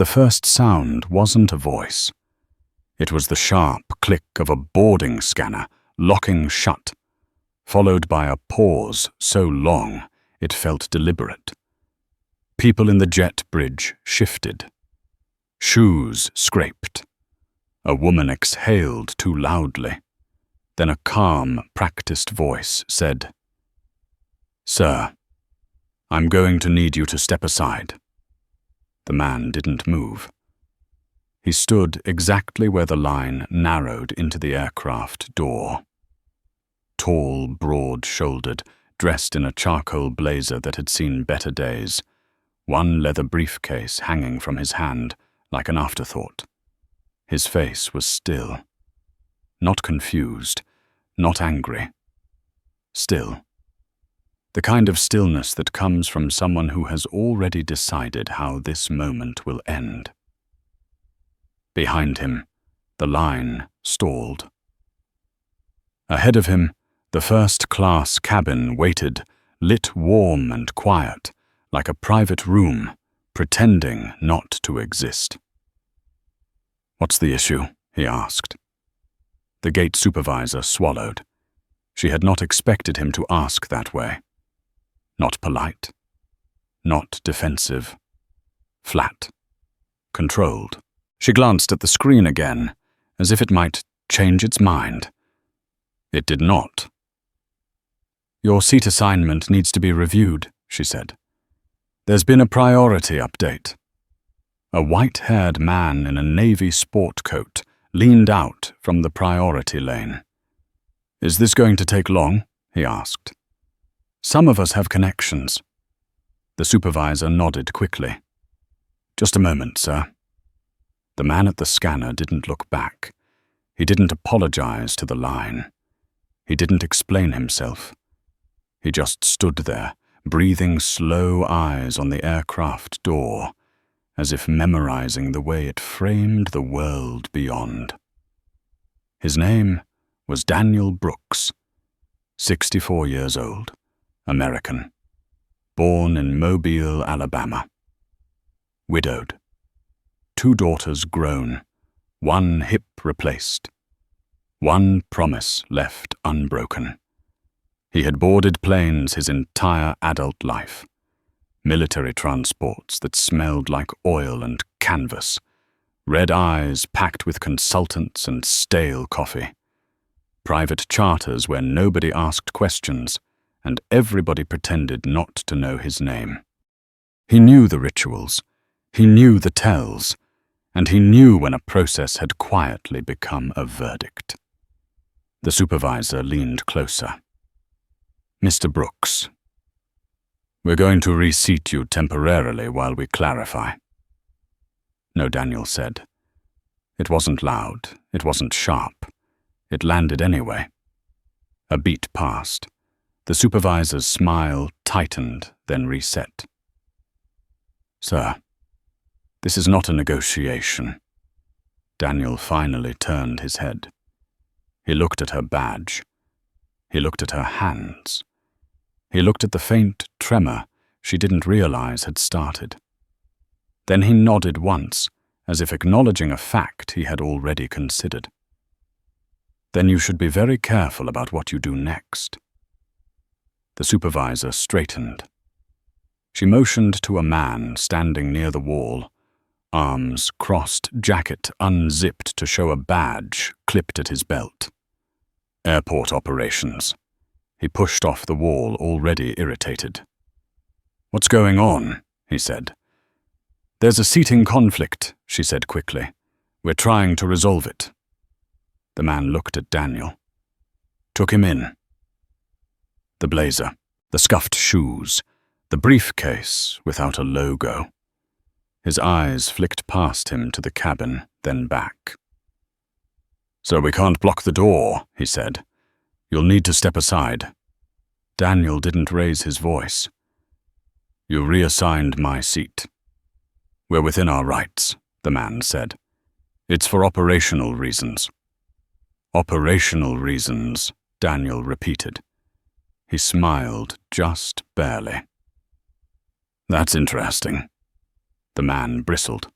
The first sound wasn't a voice. It was the sharp click of a boarding scanner locking shut, followed by a pause so long it felt deliberate. People in the jet bridge shifted. Shoes scraped. A woman exhaled too loudly. Then a calm, practiced voice said, "Sir, I'm going to need you to step aside." The man didn't move. He stood exactly where the line narrowed into the aircraft door. Tall, broad-shouldered, dressed in a charcoal blazer that had seen better days, one leather briefcase hanging from his hand like an afterthought. His face was still. Not confused, not angry. Still. The kind of stillness that comes from someone who has already decided how this moment will end. Behind him, the line stalled. Ahead of him, the first-class cabin waited, lit warm and quiet, like a private room, pretending not to exist. "What's the issue?" he asked. The gate supervisor swallowed. She had not expected him to ask that way. Not polite. Not defensive. Flat. Controlled. She glanced at the screen again, as if it might change its mind. It did not. "Your seat assignment needs to be reviewed," she said. "There's been a priority update." A white-haired man in a navy sport coat leaned out from the priority lane. "Is this going to take long?" he asked. "Some of us have connections." The supervisor nodded quickly. "Just a moment, sir." The man at the scanner didn't look back. He didn't apologize to the line. He didn't explain himself. He just stood there, breathing slow eyes on the aircraft door, as if memorizing the way it framed the world beyond. His name was Daniel Brooks, 64 years old, American, born in Mobile, Alabama. Widowed. 2 daughters grown, 1 hip replaced. 1 promise left unbroken. He had boarded planes his entire adult life. Military transports that smelled like oil and canvas. Red eyes packed with consultants and stale coffee. Private charters where nobody asked questions and everybody pretended not to know his name. He knew the rituals. He knew the tells. And he knew when a process had quietly become a verdict. The supervisor leaned closer. "Mr. Brooks, we're going to reseat you temporarily while we clarify." "No," Daniel said. It wasn't loud. It wasn't sharp. It landed anyway. A beat passed. The supervisor's smile tightened, then reset. "Sir, this is not a negotiation." Daniel finally turned his head. He looked at her badge. He looked at her hands. He looked at the faint tremor she didn't realize had started. Then he nodded once, as if acknowledging a fact he had already considered. "Then you should be very careful about what you do next." The supervisor straightened. She motioned to a man standing near the wall, arms crossed, jacket unzipped to show a badge clipped at his belt. "Airport operations." He pushed off the wall, already irritated. "What's going on?" he said. "There's a seating conflict," she said quickly. "We're trying to resolve it." The man looked at Daniel. Took him in. The blazer, the scuffed shoes, the briefcase without a logo. His eyes flicked past him to the cabin, then back. "So we can't block the door," he said. "You'll need to step aside." Daniel didn't raise his voice. "You reassigned my seat." "We're within our rights," the man said. "It's for operational reasons." "Operational reasons," Daniel repeated. He smiled just barely. "That's interesting." The man bristled.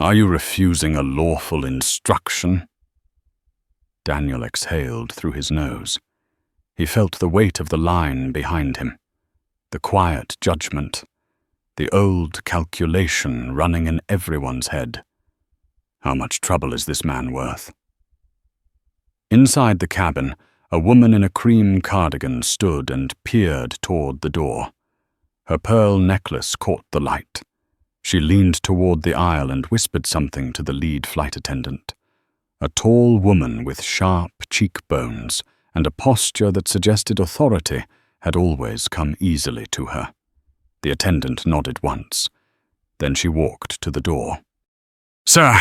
Are you refusing a lawful instruction? Daniel exhaled through his nose. He felt the weight of the line behind him, the quiet judgment, the old calculation running in everyone's head. How much trouble is this man worth? Inside the cabin, a woman in a cream cardigan stood and peered toward the door. Her pearl necklace caught the light. She leaned toward the aisle and whispered something to the lead flight attendant. A tall woman with sharp cheekbones and a posture that suggested authority had always come easily to her. The attendant nodded once. Then she walked to the door. "Sir,"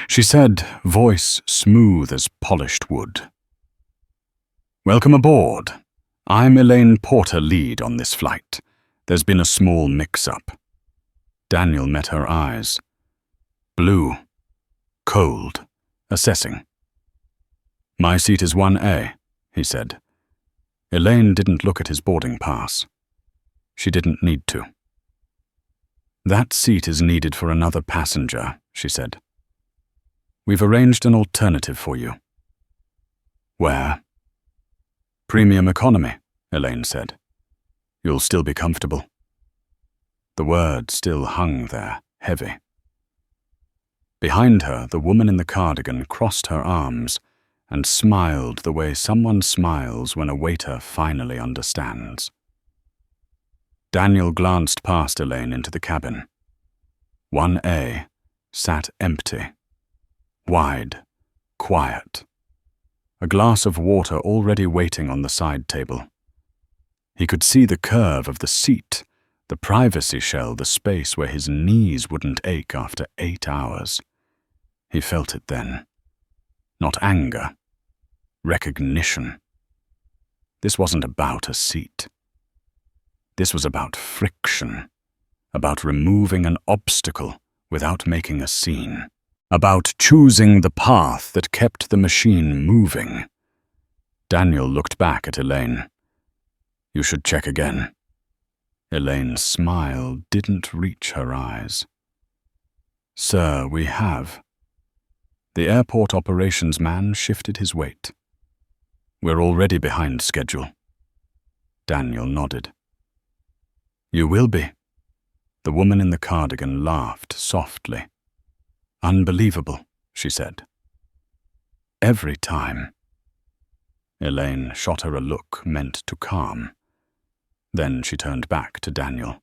she said, voice smooth as polished wood. "Welcome aboard. I'm Elaine Porter, lead on this flight. There's been a small mix-up." Daniel met her eyes. Blue, cold, assessing. "My seat is 1A, he said. Elaine didn't look at his boarding pass. She didn't need to. "That seat is needed for another passenger," she said. "We've arranged an alternative for you." "Where?" "Premium economy," Elaine said. "You'll still be comfortable." The word still hung there, heavy. Behind her, the woman in the cardigan crossed her arms and smiled the way someone smiles when a waiter finally understands. Daniel glanced past Elaine into the cabin. 1A sat empty, wide, quiet. A glass of water already waiting on the side table. He could see the curve of the seat, the privacy shell, the space where his knees wouldn't ache after 8 hours. He felt it then. Not anger. Recognition. This wasn't about a seat. This was about friction, about removing an obstacle without making a scene, about choosing the path that kept the machine moving. Daniel looked back at Elaine. "You should check again." Elaine's smile didn't reach her eyes. "Sir, we have." The airport operations man shifted his weight. "We're already behind schedule." Daniel nodded. "You will be." The woman in the cardigan laughed softly. "Unbelievable," she said. "Every time." Elaine shot her a look meant to calm. Then she turned back to Daniel.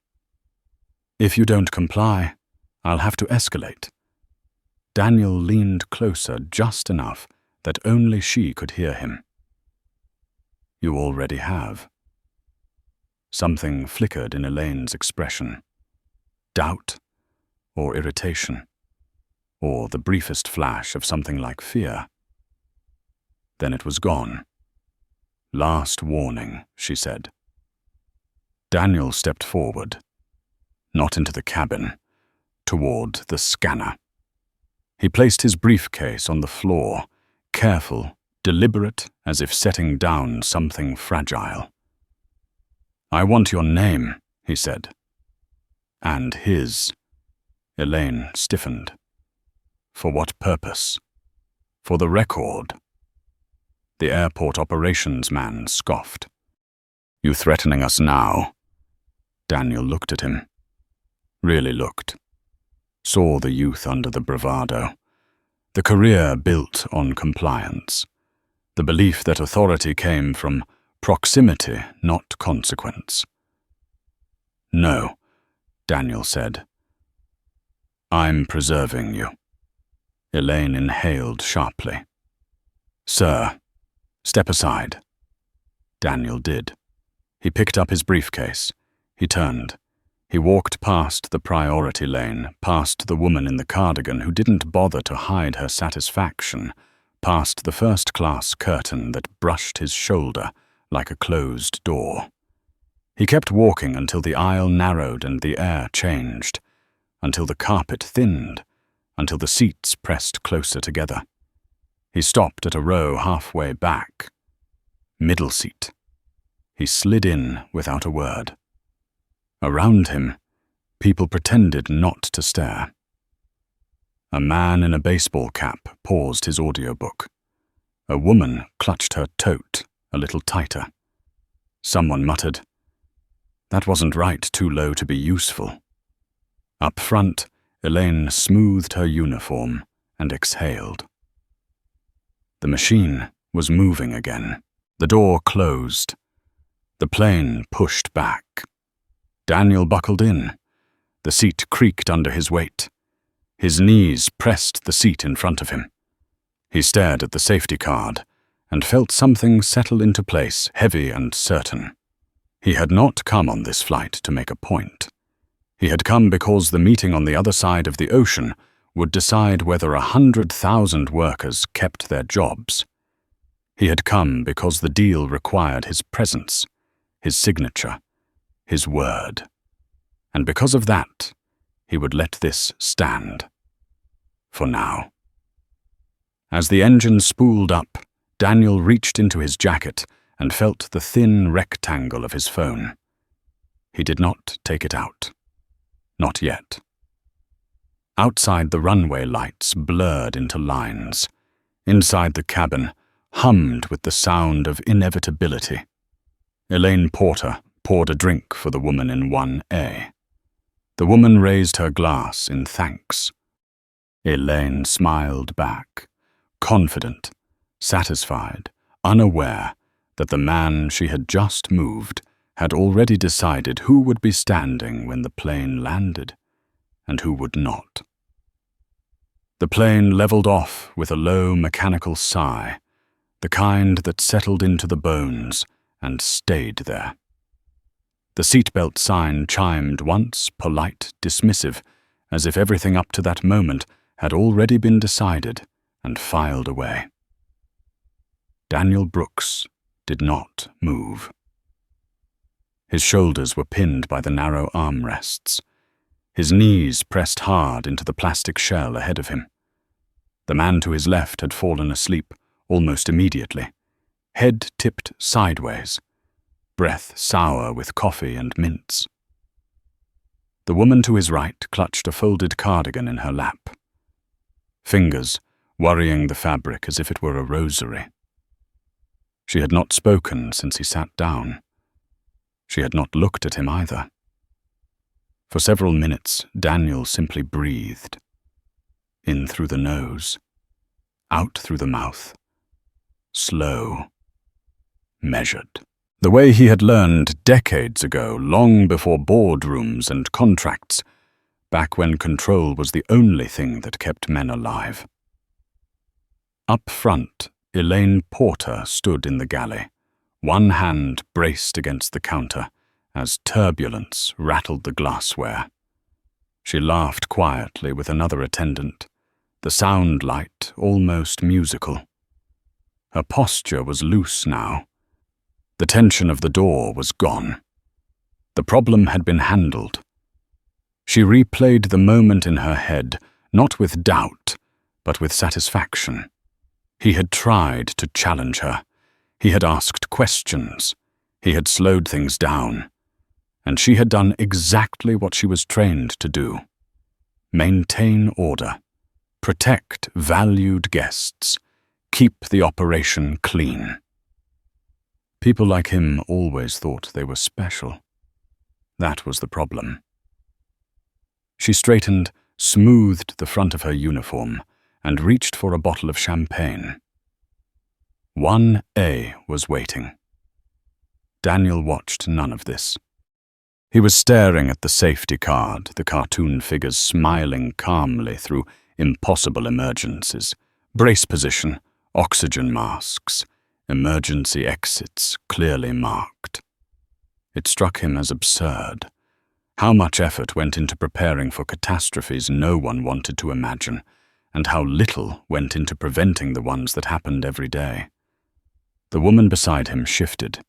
"If you don't comply, I'll have to escalate." Daniel leaned closer just enough that only she could hear him. "You already have." Something flickered in Elaine's expression. Doubt, or irritation, or the briefest flash of something like fear. Then it was gone. "Last warning," she said. Daniel stepped forward, not into the cabin, toward the scanner. He placed his briefcase on the floor, careful, deliberate, as if setting down something fragile. "I want your name," he said. "And his." Elaine stiffened. "For what purpose?" "For the record." The airport operations man scoffed. "You threatening us now?" Daniel looked at him. Really looked. Saw the youth under the bravado. The career built on compliance. The belief that authority came from proximity, not consequence. "No," Daniel said. "I'm preserving you." Elaine inhaled sharply. "Sir, step aside." Daniel did. He picked up his briefcase. He turned. He walked past the priority lane, past the woman in the cardigan who didn't bother to hide her satisfaction, past the first-class curtain that brushed his shoulder like a closed door. He kept walking until the aisle narrowed and the air changed, until the carpet thinned, until the seats pressed closer together. He stopped at a row halfway back. Middle seat. He slid in without a word. Around him, people pretended not to stare. A man in a baseball cap paused his audiobook. A woman clutched her tote a little tighter. Someone muttered, "That wasn't right, too low to be useful." Up front, Elaine smoothed her uniform and exhaled. The machine was moving again. The door closed. The plane pushed back. Daniel buckled in. The seat creaked under his weight. His knees pressed the seat in front of him. He stared at the safety card and felt something settle into place, heavy and certain. He had not come on this flight to make a point. He had come because the meeting on the other side of the ocean would decide whether 100,000 workers kept their jobs. He had come because the deal required his presence, his signature, his word. And because of that, he would let this stand. For now. As the engine spooled up, Daniel reached into his jacket and felt the thin rectangle of his phone. He did not take it out. Not yet. Outside, the runway lights blurred into lines. Inside, the cabin hummed with the sound of inevitability. Elaine Porter poured a drink for the woman in 1A. The woman raised her glass in thanks. Elaine smiled back, confident, satisfied, unaware that the man she had just moved had already decided who would be standing when the plane landed and who would not. The plane leveled off with a low mechanical sigh, the kind that settled into the bones and stayed there. The seatbelt sign chimed once, polite, dismissive, as if everything up to that moment had already been decided and filed away. Daniel Brooks did not move. His shoulders were pinned by the narrow armrests. His knees pressed hard into the plastic shell ahead of him. The man to his left had fallen asleep almost immediately, head tipped sideways, breath sour with coffee and mints. The woman to his right clutched a folded cardigan in her lap, fingers worrying the fabric as if it were a rosary. She had not spoken since he sat down. She had not looked at him either. For several minutes, Daniel simply breathed. In through the nose, out through the mouth. Slow, measured. The way he had learned decades ago, long before boardrooms and contracts, back when control was the only thing that kept men alive. Up front, Elaine Porter stood in the galley, one hand braced against the counter as turbulence rattled the glassware. She laughed quietly with another attendant, the sound light almost musical. Her posture was loose now. The tension of the door was gone. The problem had been handled. She replayed the moment in her head, not with doubt, but with satisfaction. He had tried to challenge her. He had asked questions. He had slowed things down. And she had done exactly what she was trained to do. Maintain order. Protect valued guests. Keep the operation clean. People like him always thought they were special. That was the problem. She straightened, smoothed the front of her uniform, and reached for a bottle of champagne. 1A was waiting. Daniel watched none of this. He was staring at the safety card, the cartoon figures smiling calmly through impossible emergencies, brace position, oxygen masks, emergency exits clearly marked. It struck him as absurd. How much effort went into preparing for catastrophes no one wanted to imagine, and how little went into preventing the ones that happened every day. The woman beside him shifted.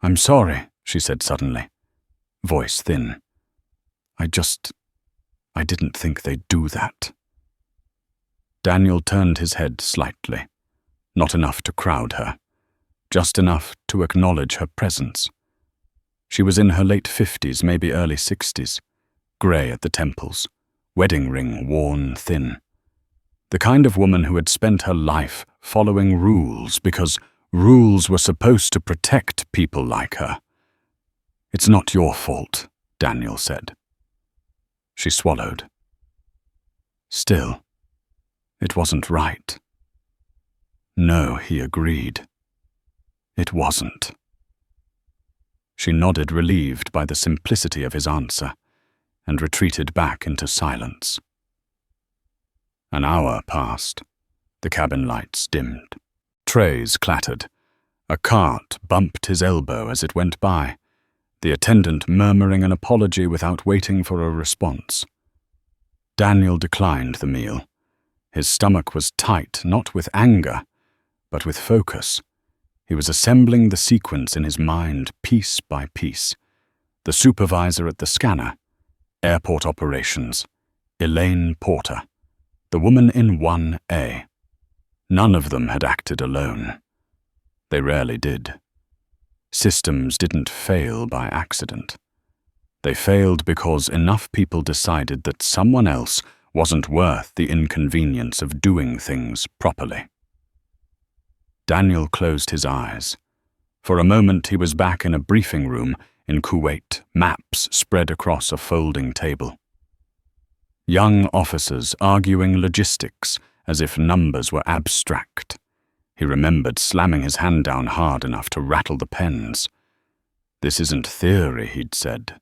"I'm sorry," she said suddenly, voice thin. I didn't think they'd do that." Daniel turned his head slightly, not enough to crowd her, just enough to acknowledge her presence. She was in her late 50s, maybe early 60s, grey at the temples, wedding ring worn thin, The kind of woman who had spent her life following rules because rules were supposed to protect people like her. "It's not your fault," Daniel said. She swallowed. Still, it wasn't right. No, he agreed. It wasn't. She nodded, relieved by the simplicity of his answer, and retreated back into silence. An hour passed. The cabin lights dimmed. Trays clattered. A cart bumped his elbow as it went by, the attendant murmuring an apology without waiting for a response. Daniel declined the meal. His stomach was tight, not with anger, but with focus. He was assembling the sequence in his mind piece by piece. The supervisor at the scanner, airport operations, Elaine Porter, the woman in 1A. None of them had acted alone. They rarely did. Systems didn't fail by accident. They failed because enough people decided that someone else wasn't worth the inconvenience of doing things properly. Daniel closed his eyes. For a moment he was back in a briefing room in Kuwait, maps spread across a folding table. Young officers arguing logistics as if numbers were abstract. He remembered slamming his hand down hard enough to rattle the pens. "This isn't theory," he'd said.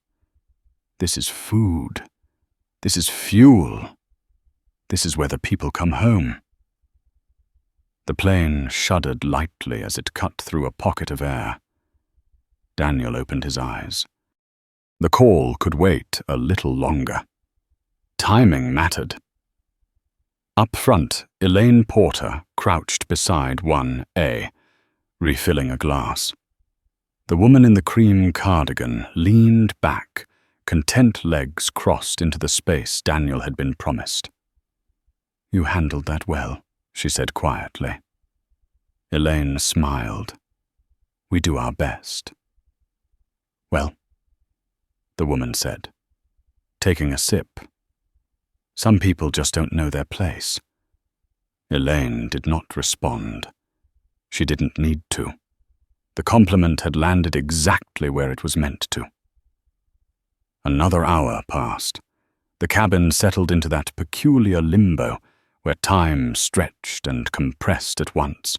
"This is food. This is fuel. This is where the people come home." The plane shuddered lightly as it cut through a pocket of air. Daniel opened his eyes. The call could wait a little longer. Timing mattered. Up front, Elaine Porter crouched beside 1A, refilling a glass. The woman in the cream cardigan leaned back, content legs crossed into the space Daniel had been promised. "You handled that well," she said quietly. Elaine smiled. "We do our best." "Well," the woman said, taking a sip. "Some people just don't know their place." Elaine did not respond. She didn't need to. The compliment had landed exactly where it was meant to. Another hour passed. The cabin settled into that peculiar limbo where time stretched and compressed at once.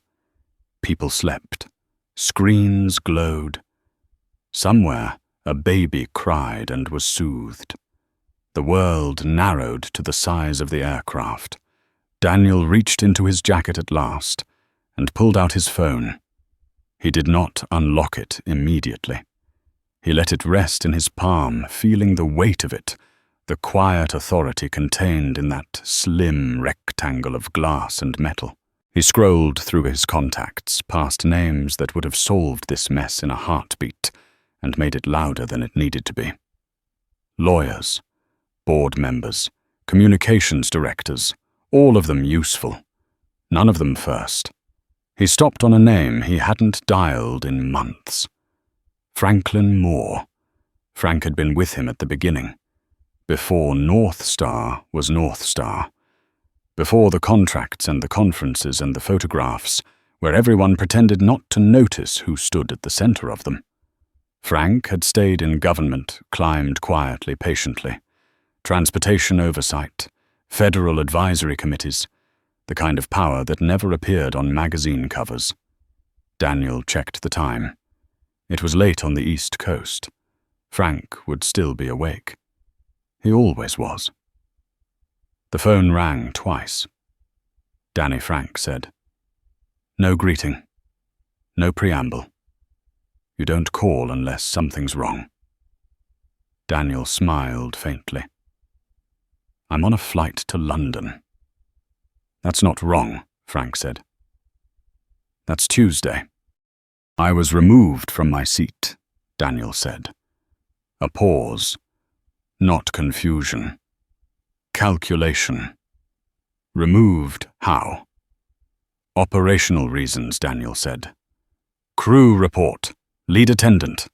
People slept. Screens glowed. Somewhere, a baby cried and was soothed. The world narrowed to the size of the aircraft. Daniel reached into his jacket at last and pulled out his phone. He did not unlock it immediately. He let it rest in his palm, feeling the weight of it, the quiet authority contained in that slim rectangle of glass and metal. He scrolled through his contacts, past names that would have solved this mess in a heartbeat, and made it louder than it needed to be. Lawyers, board members, communications directors, all of them useful. None of them first. He stopped on a name he hadn't dialed in months. Franklin Moore. Frank had been with him at the beginning. Before North Star was North Star. Before the contracts and the conferences and the photographs, where everyone pretended not to notice who stood at the center of them. Frank had stayed in government, climbed quietly, patiently. Transportation oversight, federal advisory committees, the kind of power that never appeared on magazine covers. Daniel checked the time. It was late on the East Coast. Frank would still be awake. He always was. The phone rang twice. Danny Frank said, "No greeting. No preamble. You don't call unless something's wrong." Daniel smiled faintly. "I'm on a flight to London." "That's not wrong," Frank said. "That's Tuesday." "I was removed from my seat," Daniel said. A pause. Not confusion. Calculation. "Removed how?" "Operational reasons," Daniel said. "Crew report. Lead attendant."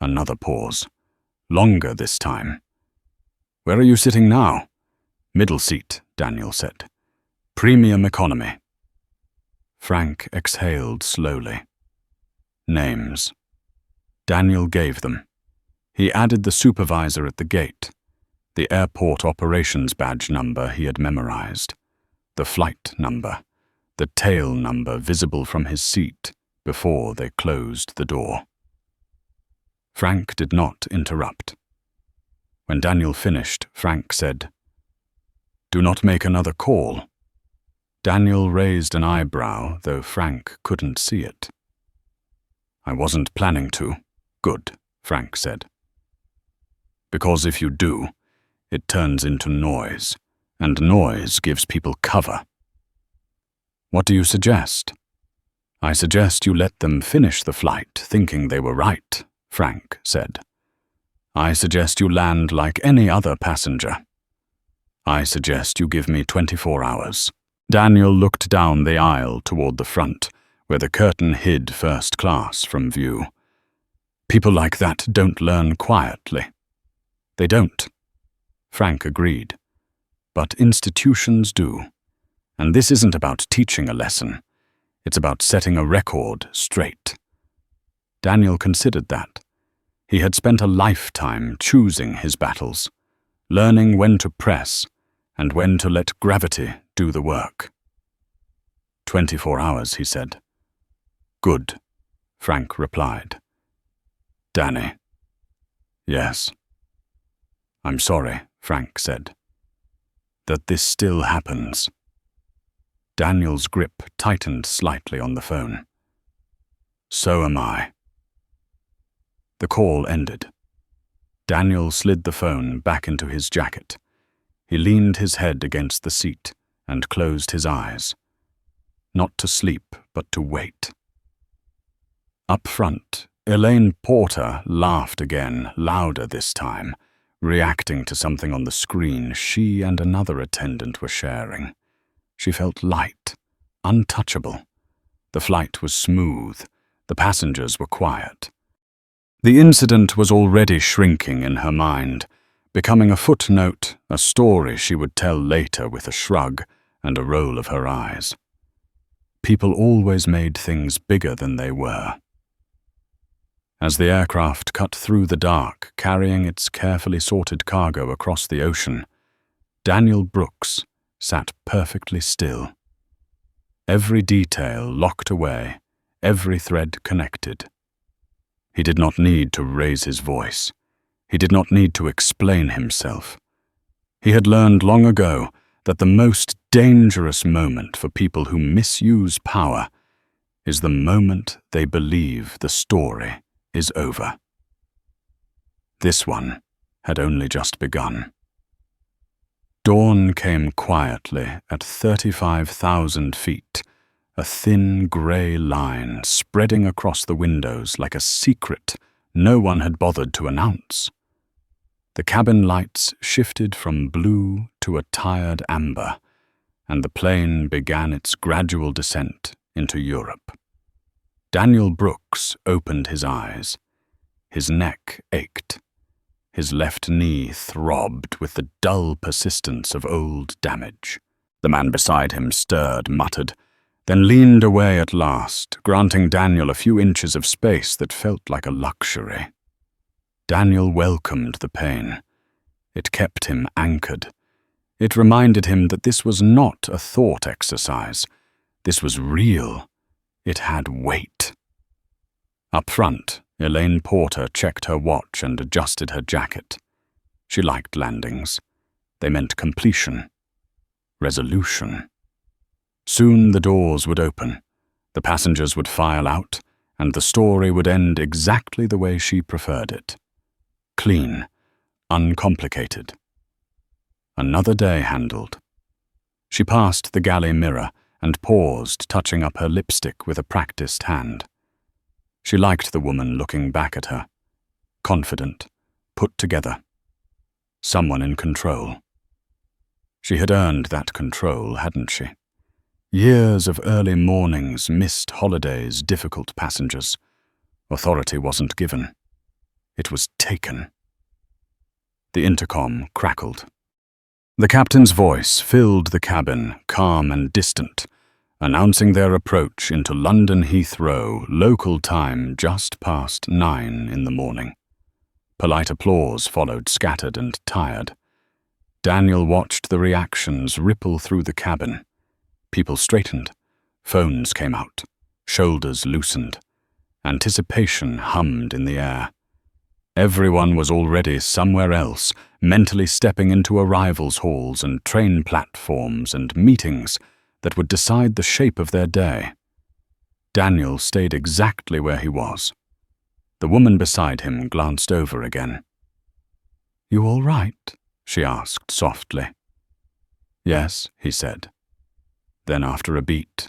Another pause. Longer this time. "Where are you sitting now?" "Middle seat," Daniel said. Premium economy. Frank exhaled slowly. Names. Daniel gave them. He added the supervisor at the gate, the airport operations badge number he had memorized, the flight number, the tail number visible from his seat before they closed the door. Frank did not interrupt. When Daniel finished, Frank said, "Do not make another call." Daniel raised an eyebrow, though Frank couldn't see it. "I wasn't planning to." "Good," Frank said. "Because if you do, it turns into noise, and noise gives people cover." "What do you suggest?" "I suggest you let them finish the flight thinking they were right," Frank said. "I suggest you land like any other passenger. I suggest you give me 24 hours. Daniel looked down the aisle toward the front, where the curtain hid first class from view. "People like that don't learn quietly." "They don't," Frank agreed. "But institutions do. And this isn't about teaching a lesson. It's about setting a record straight." Daniel considered that. He had spent a lifetime choosing his battles, learning when to press and when to let gravity do the work. 24 hours, he said. "Good," Frank replied. "Danny." "Yes." "I'm sorry," Frank said, "that this still happens." Daniel's grip tightened slightly on the phone. "So am I." The call ended. Daniel slid the phone back into his jacket. He leaned his head against the seat and closed his eyes. Not to sleep, but to wait. Up front, Elaine Porter laughed again, louder this time, reacting to something on the screen she and another attendant were sharing. She felt light, untouchable. The flight was smooth. The passengers were quiet. The incident was already shrinking in her mind, becoming a footnote, a story she would tell later with a shrug and a roll of her eyes. People always made things bigger than they were. As the aircraft cut through the dark, carrying its carefully sorted cargo across the ocean, Daniel Brooks sat perfectly still. Every detail locked away, every thread connected. He did not need to raise his voice. He did not need to explain himself. He had learned long ago that the most dangerous moment for people who misuse power is the moment they believe the story is over. This one had only just begun. Dawn came quietly at 35,000 feet, a thin grey line spreading across the windows like a secret no one had bothered to announce. The cabin lights shifted from blue to a tired amber, and the plane began its gradual descent into Europe. Daniel Brooks opened his eyes. His neck ached. His left knee throbbed with the dull persistence of old damage. The man beside him stirred, muttered, then leaned away at last, granting Daniel a few inches of space that felt like a luxury. Daniel welcomed the pain. It kept him anchored. It reminded him that this was not a thought exercise. This was real. It had weight. Up front, Elaine Porter checked her watch and adjusted her jacket. She liked landings. They meant completion. Resolution. Soon the doors would open, the passengers would file out, and the story would end exactly the way she preferred it. Clean, uncomplicated. Another day handled. She passed the galley mirror and paused, touching up her lipstick with a practiced hand. She liked the woman looking back at her. Confident, put together. Someone in control. She had earned that control, hadn't she? Years of early mornings, missed holidays, difficult passengers. Authority wasn't given. It was taken. The intercom crackled. The captain's voice filled the cabin, calm and distant, announcing their approach into London Heathrow, local time just past 9 in the morning. Polite applause followed, scattered and tired. Daniel watched the reactions ripple through the cabin. People straightened, phones came out, shoulders loosened. Anticipation hummed in the air. Everyone was already somewhere else, mentally stepping into arrivals halls and train platforms and meetings that would decide the shape of their day. Daniel stayed exactly where he was. The woman beside him glanced over again. "You all right?" she asked softly. "Yes," he said. Then after a beat,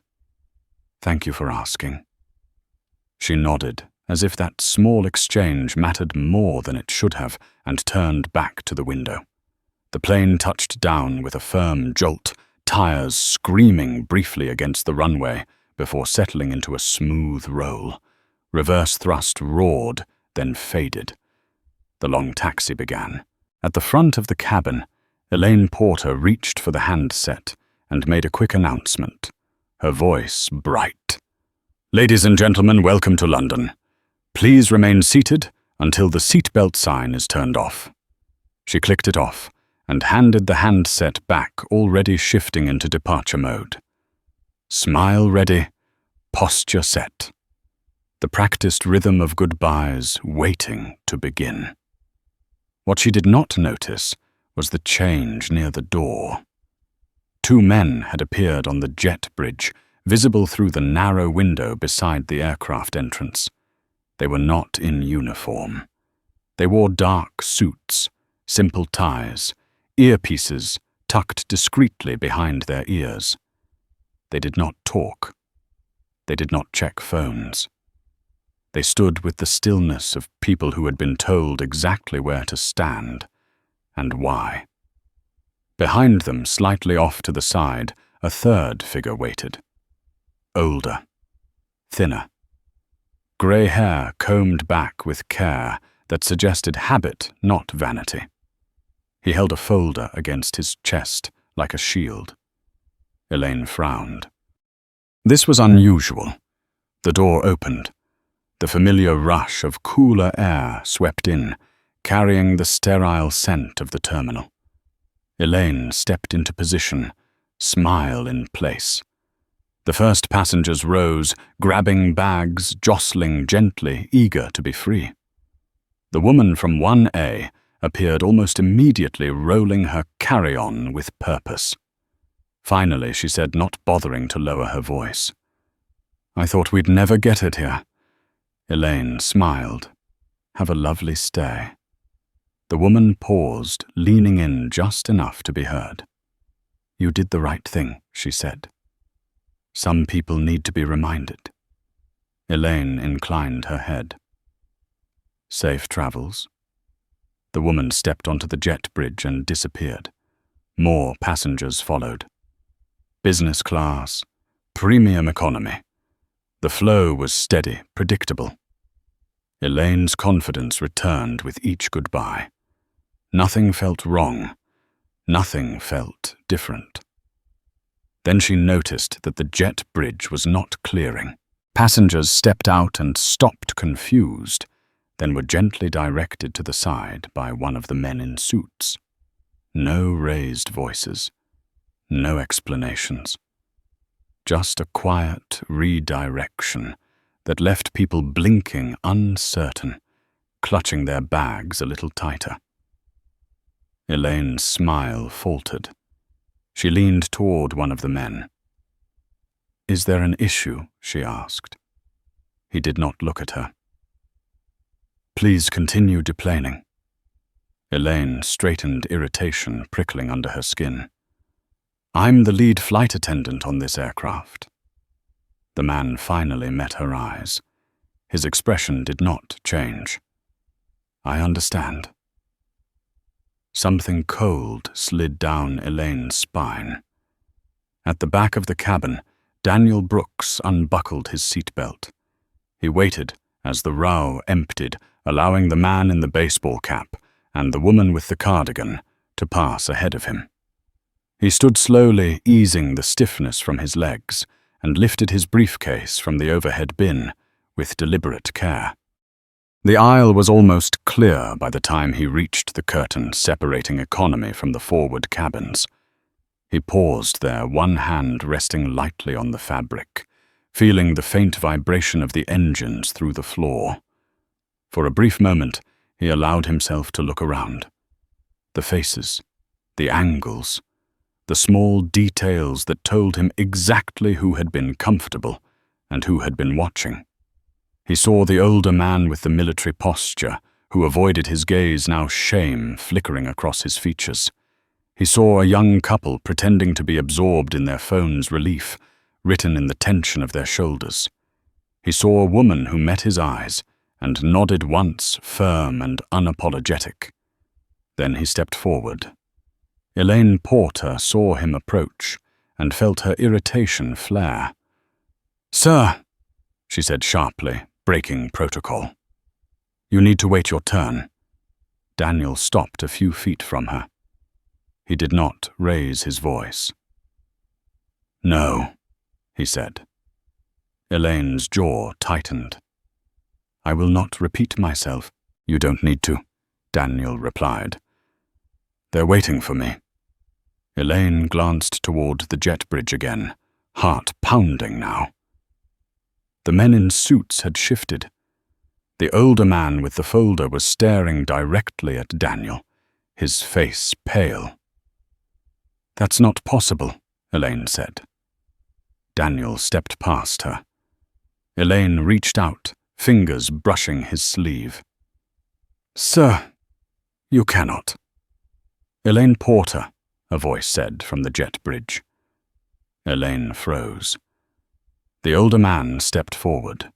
"Thank you for asking." She nodded, as if that small exchange mattered more than it should have, and turned back to the window. The plane touched down with a firm jolt, tires screaming briefly against the runway before settling into a smooth roll. Reverse thrust roared, then faded. The long taxi began. At the front of the cabin, Elaine Porter reached for the handset and made a quick announcement, her voice bright. "Ladies and gentlemen, welcome to London. Please remain seated until the seatbelt sign is turned off." She clicked it off and handed the handset back, already shifting into departure mode. Smile ready, posture set. The practiced rhythm of goodbyes waiting to begin. What she did not notice was the change near the door. Two men had appeared on the jet bridge, visible through the narrow window beside the aircraft entrance. They were not in uniform. They wore dark suits, simple ties, earpieces tucked discreetly behind their ears. They did not talk. They did not check phones. They stood with the stillness of people who had been told exactly where to stand and why. Behind them, slightly off to the side, a third figure waited. Older, thinner. Grey hair combed back with care that suggested habit, not vanity. He held a folder against his chest like a shield. Elaine frowned. This was unusual. The door opened. The familiar rush of cooler air swept in, carrying the sterile scent of the terminal. Elaine stepped into position, smile in place. The first passengers rose, grabbing bags, jostling gently, eager to be free. The woman from 1A appeared almost immediately, rolling her carry-on with purpose. Finally, she said, not bothering to lower her voice, "I thought we'd never get it here." Elaine smiled. "Have a lovely stay." The woman paused, leaning in just enough to be heard. "You did the right thing," she said. "Some people need to be reminded." Elaine inclined her head. "Safe travels." The woman stepped onto the jet bridge and disappeared. More passengers followed. Business class, premium economy. The flow was steady, predictable. Elaine's confidence returned with each goodbye. Nothing felt wrong. Nothing felt different. Then she noticed that the jet bridge was not clearing. Passengers stepped out and stopped confused, then were gently directed to the side by one of the men in suits. No raised voices. No explanations. Just a quiet redirection that left people blinking, uncertain, clutching their bags a little tighter. Elaine's smile faltered. She leaned toward one of the men. "Is there an issue?" she asked. He did not look at her. "Please continue deplaning." Elaine straightened, irritation prickling under her skin. "I'm the lead flight attendant on this aircraft." The man finally met her eyes. His expression did not change. "I understand." Something cold slid down Elaine's spine. At the back of the cabin, Daniel Brooks unbuckled his seatbelt. He waited as the row emptied, allowing the man in the baseball cap and the woman with the cardigan to pass ahead of him. He stood slowly, easing the stiffness from his legs, and lifted his briefcase from the overhead bin with deliberate care. The aisle was almost clear by the time he reached the curtain separating economy from the forward cabins. He paused there, one hand resting lightly on the fabric, feeling the faint vibration of the engines through the floor. For a brief moment, he allowed himself to look around. The faces, the angles, the small details that told him exactly who had been comfortable and who had been watching. He saw the older man with the military posture, who avoided his gaze, now shame flickering across his features. He saw a young couple pretending to be absorbed in their phone's relief, written in the tension of their shoulders. He saw a woman who met his eyes and nodded once, firm and unapologetic. Then he stepped forward. Elaine Porter saw him approach and felt her irritation flare. "Sir," she said sharply, breaking protocol. "You need to wait your turn." Daniel stopped a few feet from her. He did not raise his voice. "No," he said. Elaine's jaw tightened. "I will not repeat myself." "You don't need to," Daniel replied. "They're waiting for me." Elaine glanced toward the jet bridge again, heart pounding now. The men in suits had shifted. The older man with the folder was staring directly at Daniel, his face pale. "That's not possible," Elaine said. Daniel stepped past her. Elaine reached out, fingers brushing his sleeve. "Sir, you cannot." "Elaine Porter," a voice said from the jet bridge. Elaine froze. The older man stepped forward.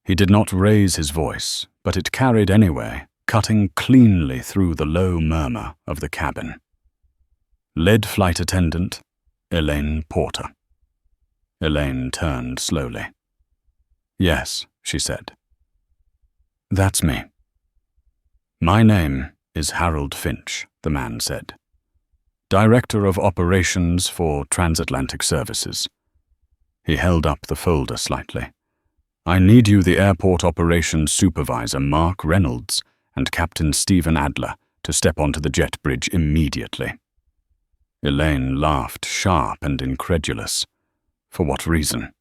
He did not raise his voice, but it carried anyway, cutting cleanly through the low murmur of the cabin. "Lead flight attendant, Elaine Porter." Elaine turned slowly. "Yes," she said. "That's me." "My name is Harold Finch," the man said. "Director of Operations for Transatlantic Services." He held up the folder slightly. "I need you, the Airport Operations Supervisor Mark Reynolds and Captain Stephen Adler, to step onto the jet bridge immediately." Elaine laughed, sharp and incredulous. For what reason?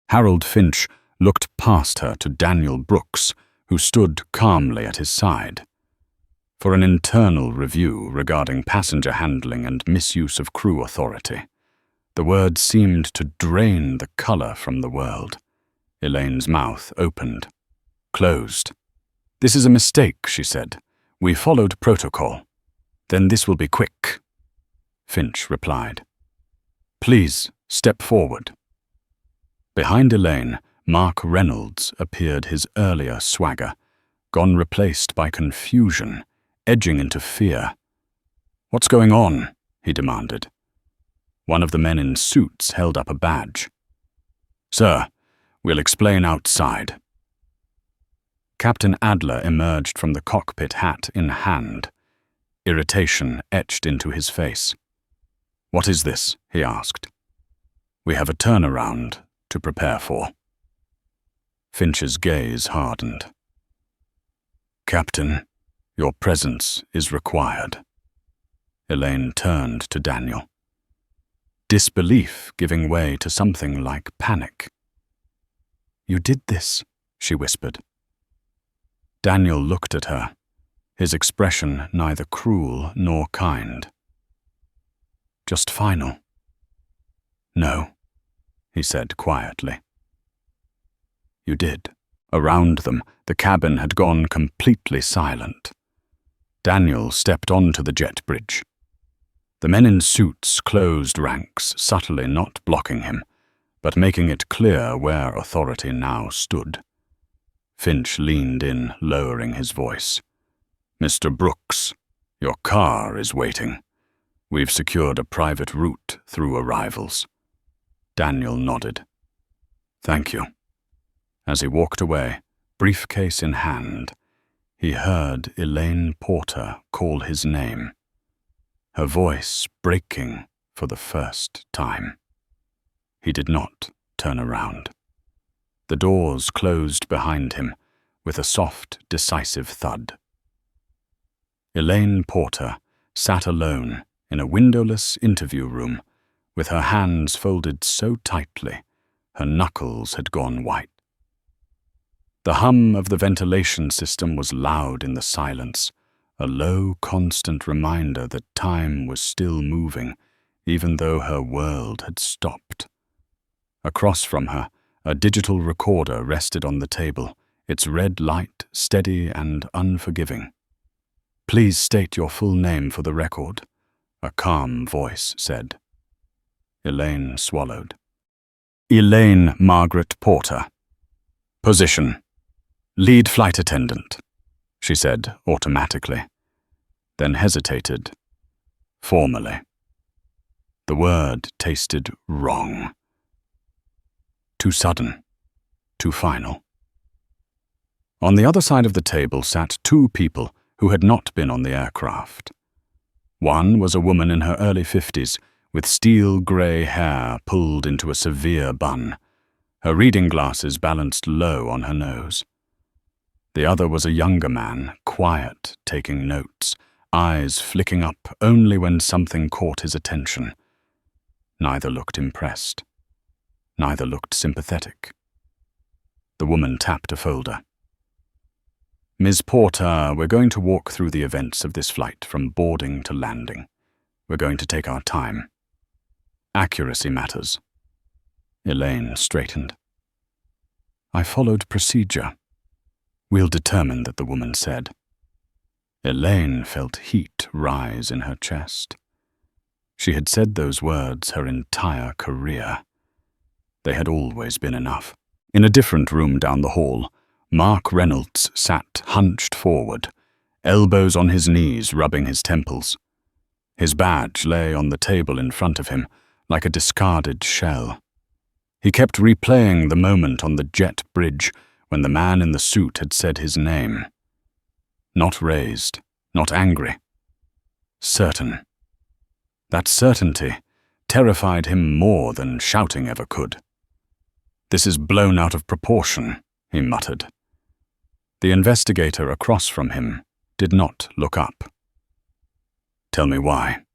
Harold Finch looked past her to Daniel Brooks, who stood calmly at his side. For an internal review regarding passenger handling and misuse of crew authority. The words seemed to drain the color from the world. Elaine's mouth opened, closed. "This is a mistake," she said. "We followed protocol. Then this will be quick." Finch replied. "Please, step forward." Behind Elaine, Mark Reynolds appeared, his earlier swagger, gone replaced by confusion, edging into fear. "What's going on?" he demanded. One of the men in suits held up a badge. "Sir, we'll explain outside." Captain Adler emerged from the cockpit, hat in hand. Irritation etched into his face. "What is this?" he asked. "We have a turnaround to prepare for." Finch's gaze hardened. "Captain, your presence is required." Elaine turned to Daniel. Disbelief giving way to something like panic. "You did this," she whispered. Daniel looked at her, his expression neither cruel nor kind. "Just final." "No," he said quietly. "You did." Around them, the cabin had gone completely silent. Daniel stepped onto the jet bridge. The men in suits closed ranks, subtly not blocking him, but making it clear where authority now stood. Finch leaned in, lowering his voice. "Mr. Brooks, your car is waiting. We've secured a private route through arrivals." Daniel nodded. "Thank you." As he walked away, briefcase in hand, he heard Elaine Porter call his name, her voice breaking for the first time. He did not turn around. The doors closed behind him with a soft, decisive thud. Elaine Porter sat alone in a windowless interview room with her hands folded so tightly her knuckles had gone white. The hum of the ventilation system was loud in the silence, a low, constant reminder that time was still moving, even though her world had stopped. Across from her, a digital recorder rested on the table, its red light steady and unforgiving. "Please state your full name for the record," a calm voice said. Elaine swallowed. "Elaine Margaret Porter. Position: lead flight attendant," she said automatically, then hesitated. Formally. The word tasted wrong. Too sudden. Too final. On the other side of the table sat two people who had not been on the aircraft. One was a woman in her early 50s, with steel-grey hair pulled into a severe bun, her reading glasses balanced low on her nose. The other was a younger man, quiet, taking notes, eyes flicking up only when something caught his attention. Neither looked impressed. Neither looked sympathetic. The woman tapped a folder. "Ms. Porter, we're going to walk through the events of this flight from boarding to landing. We're going to take our time. Accuracy matters." Elaine straightened. "I followed procedure." "We'll determine that," the woman said. Elaine felt heat rise in her chest. She had said those words her entire career. They had always been enough. In a different room down the hall, Mark Reynolds sat hunched forward, elbows on his knees rubbing his temples. His badge lay on the table in front of him, like a discarded shell. He kept replaying the moment on the jet bridge when the man in the suit had said his name. Not raised, not angry. Certain. That certainty terrified him more than shouting ever could. "This is blown out of proportion," he muttered. The investigator across from him did not look up. "Tell me why."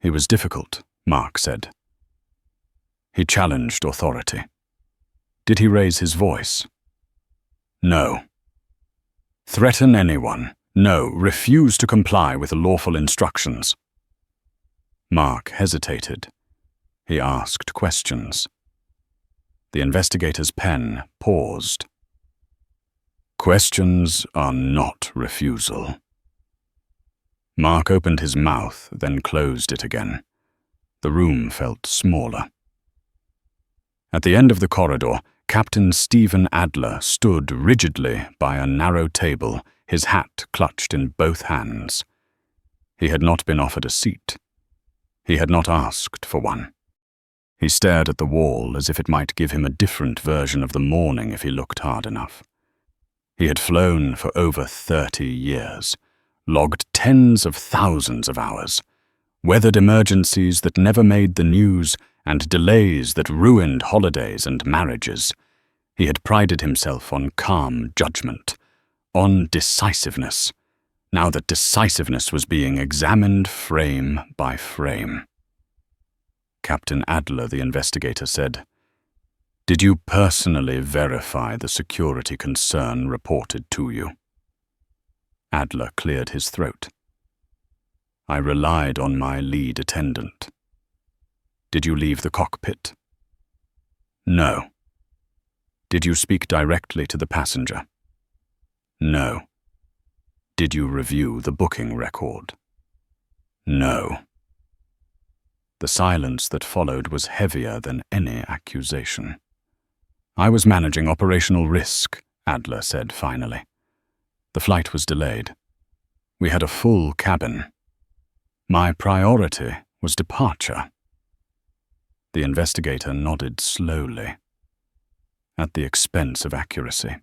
"He was difficult," Mark said. He challenged authority. "Did he raise his voice?" "No." "Threaten anyone?" "No." "Refuse to comply with lawful instructions?" Mark hesitated. He asked questions. The investigator's pen paused. "Questions are not refusal." Mark opened his mouth, then closed it again. The room felt smaller. At the end of the corridor, Captain Stephen Adler stood rigidly by a narrow table, his hat clutched in both hands. He had not been offered a seat. He had not asked for one. He stared at the wall as if it might give him a different version of the morning if he looked hard enough. He had flown for over 30 years, logged tens of thousands of hours, weathered emergencies that never made the news and delays that ruined holidays and marriages. He had prided himself on calm judgment, on decisiveness, now that decisiveness was being examined frame by frame. Captain Adler, the investigator, said, "Did you personally verify the security concern reported to you?" Adler cleared his throat. "I relied on my lead attendant." "Did you leave the cockpit?" "No." "Did you speak directly to the passenger?" "No." "Did you review the booking record?" "No." The silence that followed was heavier than any accusation. "I was managing operational risk," Adler said finally. "The flight was delayed. We had a full cabin. My priority was departure." The investigator nodded slowly, at the expense of accuracy.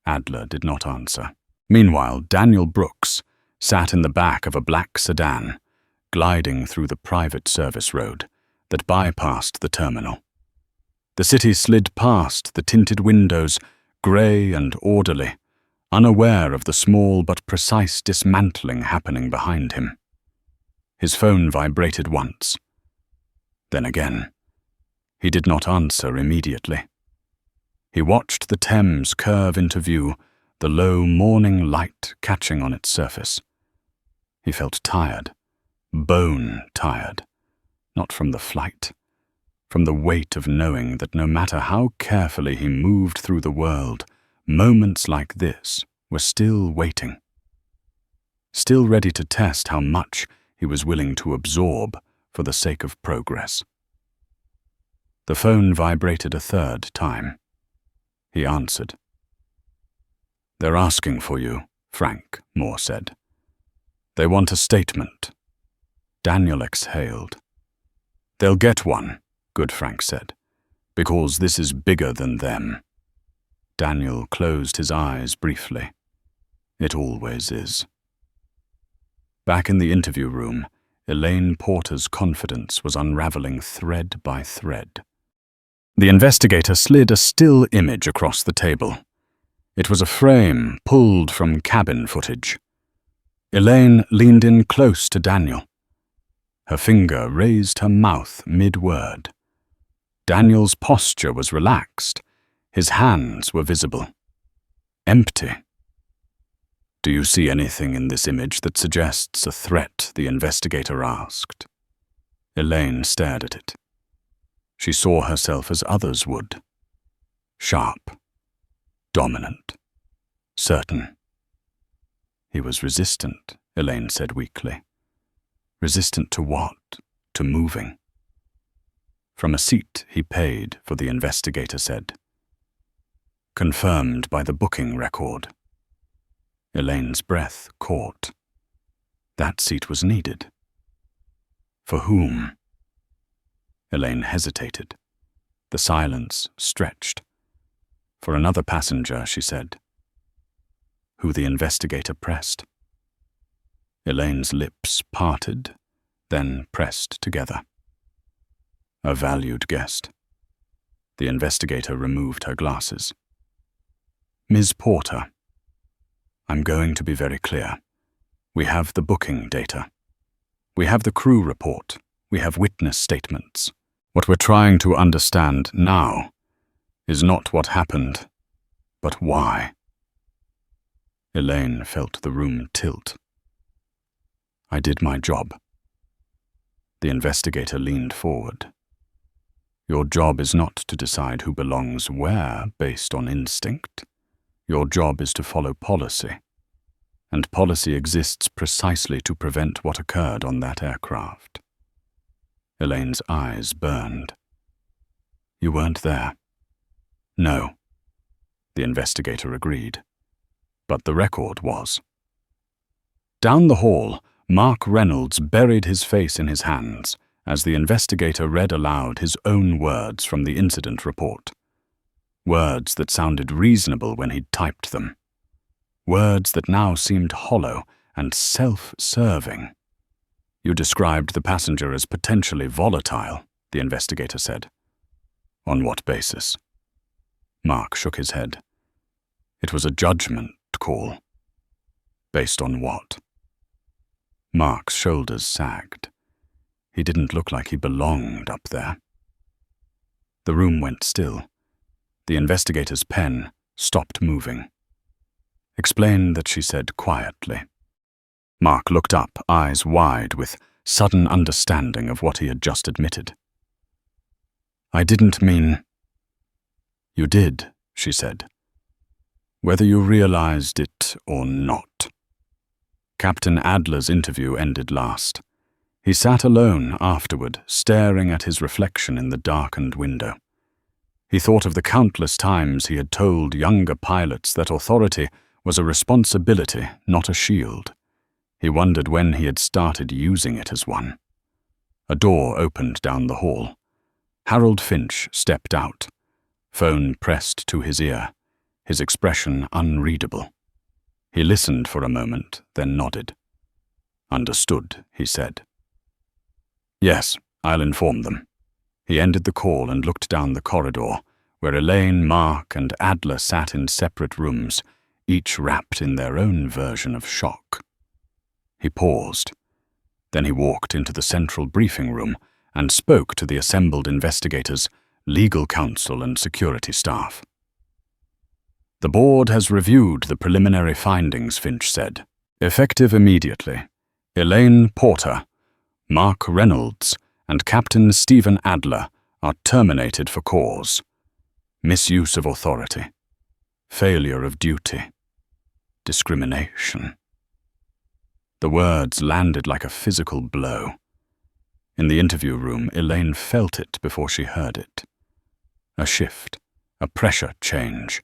Adler did not answer. Meanwhile, Daniel Brooks sat in the back of a black sedan, gliding through the private service road that bypassed the terminal. The city slid past the tinted windows, grey and orderly, unaware of the small but precise dismantling happening behind him. His phone vibrated once. Then again. He did not answer immediately. He watched the Thames curve into view, the low morning light catching on its surface. He felt tired, bone tired, not from the flight, from the weight of knowing that no matter how carefully he moved through the world, moments like this were still waiting. Still ready to test how much he was willing to absorb for the sake of progress. The phone vibrated a third time. He answered. "They're asking for you, Frank," Moore said. "They want a statement." Daniel exhaled. "They'll get one," Good Frank said, "because this is bigger than them." Daniel closed his eyes briefly. It always is. Back in the interview room, Elaine Porter's confidence was unraveling thread by thread. The investigator slid a still image across the table. It was a frame pulled from cabin footage. Elaine leaned in close to Daniel. Her finger raised her mouth mid-word. Daniel's posture was relaxed. His hands were visible. Empty. "Do you see anything in this image that suggests a threat?" the investigator asked. Elaine stared at it. She saw herself as others would. Sharp. Dominant. Certain. He was resistant, Elaine said weakly. Resistant to what? To moving. From a seat he paid for, the investigator said. Confirmed by the booking record. Elaine's breath caught. That seat was needed. For whom? Elaine hesitated. The silence stretched. For another passenger, she said. Who the investigator pressed. Elaine's lips parted, then pressed together. A valued guest. The investigator removed her glasses. Ms. Porter, I'm going to be very clear. We have the booking data. We have the crew report. We have witness statements. What we're trying to understand now is not what happened, but why. Elaine felt the room tilt. I did my job. The investigator leaned forward. Your job is not to decide who belongs where based on instinct. Your job is to follow policy. And policy exists precisely to prevent what occurred on that aircraft. Elaine's eyes burned. You weren't there? No. The investigator agreed. But the record was. Down the hall, Mark Reynolds buried his face in his hands as the investigator read aloud his own words from the incident report. Words that sounded reasonable when he'd typed them. Words that now seemed hollow and self-serving. You described the passenger as potentially volatile, the investigator said. On what basis? Mark shook his head. It was a judgment call. Based on what? Mark's shoulders sagged. He didn't look like he belonged up there. The room went still. The investigator's pen stopped moving. Explain that, she said quietly. Mark looked up, eyes wide with sudden understanding of what he had just admitted. I didn't mean... You did, she said. Whether you realized it or not. Captain Adler's interview ended last. He sat alone afterward, staring at his reflection in the darkened window. He thought of the countless times he had told younger pilots that authority was a responsibility, not a shield. He wondered when he had started using it as one. A door opened down the hall. Harold Finch stepped out, phone pressed to his ear, his expression unreadable. He listened for a moment, then nodded. Understood, he said. Yes, I'll inform them. He ended the call and looked down the corridor, where Elaine, Mark, and Adler sat in separate rooms, each wrapped in their own version of shock. He paused. Then he walked into the central briefing room and spoke to the assembled investigators, legal counsel, and security staff. The board has reviewed the preliminary findings, Finch said. Effective immediately, Elaine Porter, Mark Reynolds, and Captain Stephen Adler are terminated for cause: misuse of authority, failure of duty, discrimination. The words landed like a physical blow. In the interview room, Elaine felt it before she heard it. A shift, a pressure change,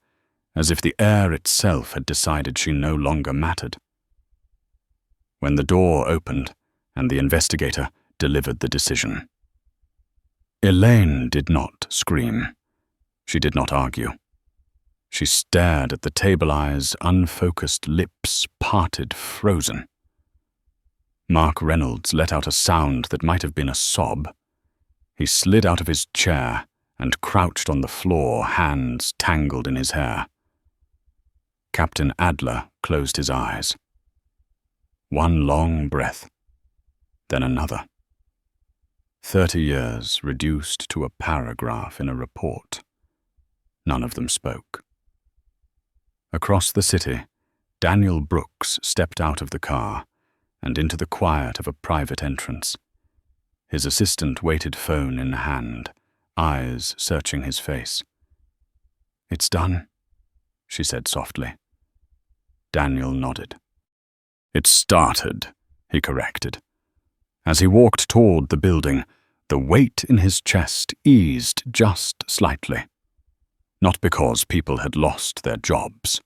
as if the air itself had decided she no longer mattered. When the door opened and the investigator delivered the decision, Elaine did not scream. She did not argue. She stared at the table eyes, unfocused lips parted, frozen. Mark Reynolds let out a sound that might have been a sob. He slid out of his chair and crouched on the floor, hands tangled in his hair. Captain Adler closed his eyes. One long breath, then another. 30 years reduced to a paragraph in a report. None of them spoke. Across the city, Daniel Brooks stepped out of the car and into the quiet of a private entrance. His assistant waited, phone in hand, eyes searching his face. "It's done," she said softly. Daniel nodded. "It started," he corrected. As he walked toward the building, the weight in his chest eased just slightly. Not because people had lost their jobs,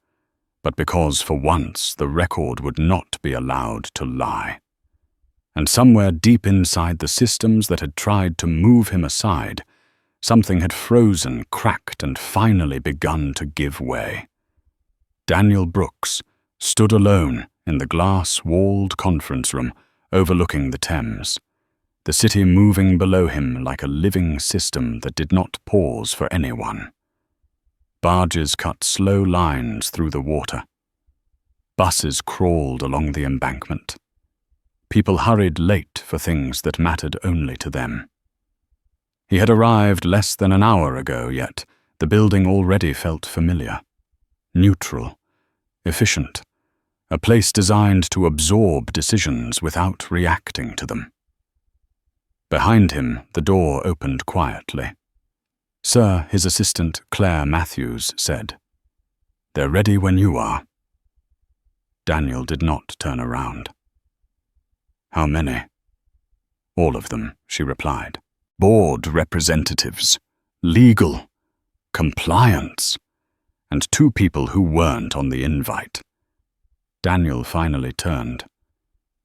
but because for once the record would not be allowed to lie. And somewhere deep inside the systems that had tried to move him aside, something had frozen, cracked, and finally begun to give way. Daniel Brooks stood alone in the glass-walled conference room overlooking the Thames, the city moving below him like a living system that did not pause for anyone. Barges cut slow lines through the water. Buses crawled along the embankment. People hurried late for things that mattered only to them. He had arrived less than an hour ago, yet the building already felt familiar. Neutral, efficient, a place designed to absorb decisions without reacting to them. Behind him, the door opened quietly. "Sir," his assistant, Claire Matthews, said. "They're ready when you are." Daniel did not turn around. "How many?" "All of them," she replied. "Board representatives, legal, compliance, and 2 people who weren't on the invite." Daniel finally turned.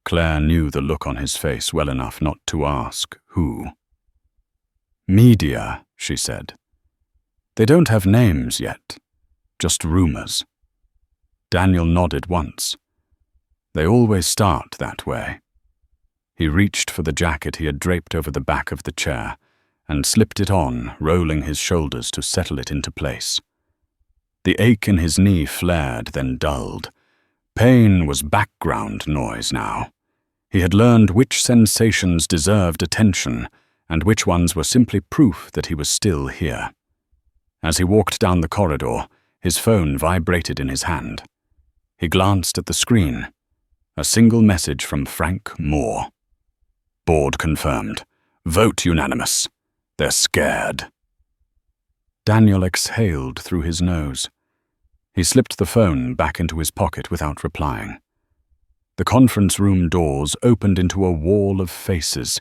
Claire knew the look on his face well enough not to ask who. "Media," she said. "They don't have names yet, just rumors." Daniel nodded once. "They always start that way." He reached for the jacket he had draped over the back of the chair and slipped it on, rolling his shoulders to settle it into place. The ache in his knee flared, then dulled. Pain was background noise now. He had learned which sensations deserved attention and which ones were simply proof that he was still here. As he walked down the corridor, his phone vibrated in his hand. He glanced at the screen. A single message from Frank Moore. "Board confirmed. Vote unanimous. They're scared." Daniel exhaled through his nose. He slipped the phone back into his pocket without replying. The conference room doors opened into a wall of faces,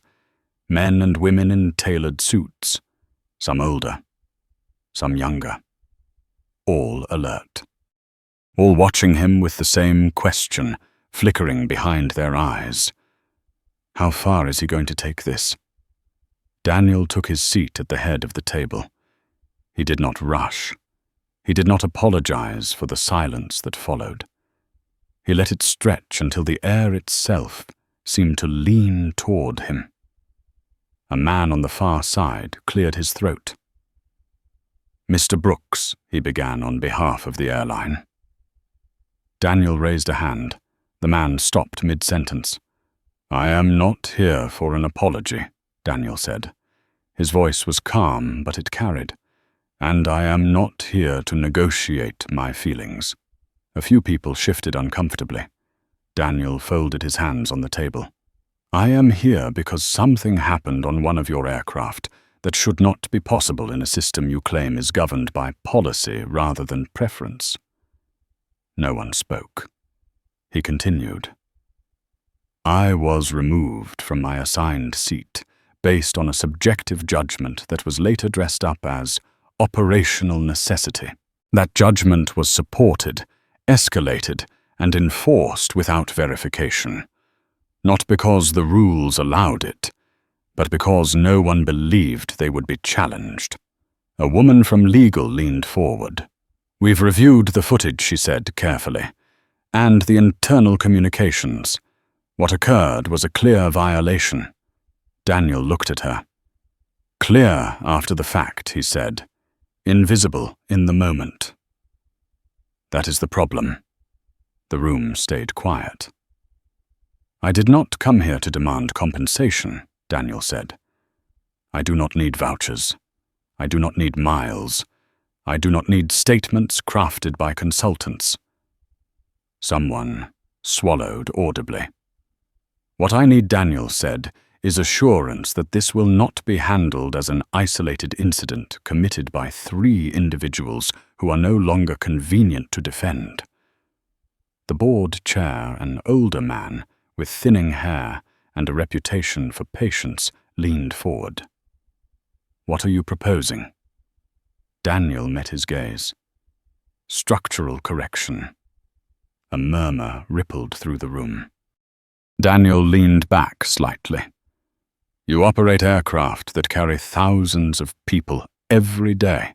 men and women in tailored suits, some older, some younger, all alert, all watching him with the same question flickering behind their eyes. How far is he going to take this? Daniel took his seat at the head of the table. He did not rush. He did not apologize for the silence that followed. He let it stretch until the air itself seemed to lean toward him. A man on the far side cleared his throat. "Mr. Brooks," he began on behalf of the airline. Daniel raised a hand. The man stopped mid-sentence. "I am not here for an apology," Daniel said. His voice was calm, but it carried. "And I am not here to negotiate my feelings." A few people shifted uncomfortably. Daniel folded his hands on the table. "I am here because something happened on one of your aircraft that should not be possible in a system you claim is governed by policy rather than preference." No one spoke. He continued. "I was removed from my assigned seat based on a subjective judgment that was later dressed up as operational necessity. That judgment was supported, escalated, and enforced without verification, not because the rules allowed it, but because no one believed they would be challenged." A woman from legal leaned forward. "We've reviewed the footage," she said carefully, "and the internal communications. What occurred was a clear violation." Daniel looked at her. "Clear after the fact," he said. "Invisible in the moment." "That is the problem." The room stayed quiet. "I did not come here to demand compensation," Daniel said. "I do not need vouchers. I do not need miles. I do not need statements crafted by consultants." Someone swallowed audibly. "What I need," Daniel said, "is assurance that this will not be handled as an isolated incident committed by 3 individuals who are no longer convenient to defend." The board chair, an older man with thinning hair and a reputation for patience, leaned forward. "What are you proposing?" Daniel met his gaze. "Structural correction." A murmur rippled through the room. Daniel leaned back slightly. "You operate aircraft that carry thousands of people every day.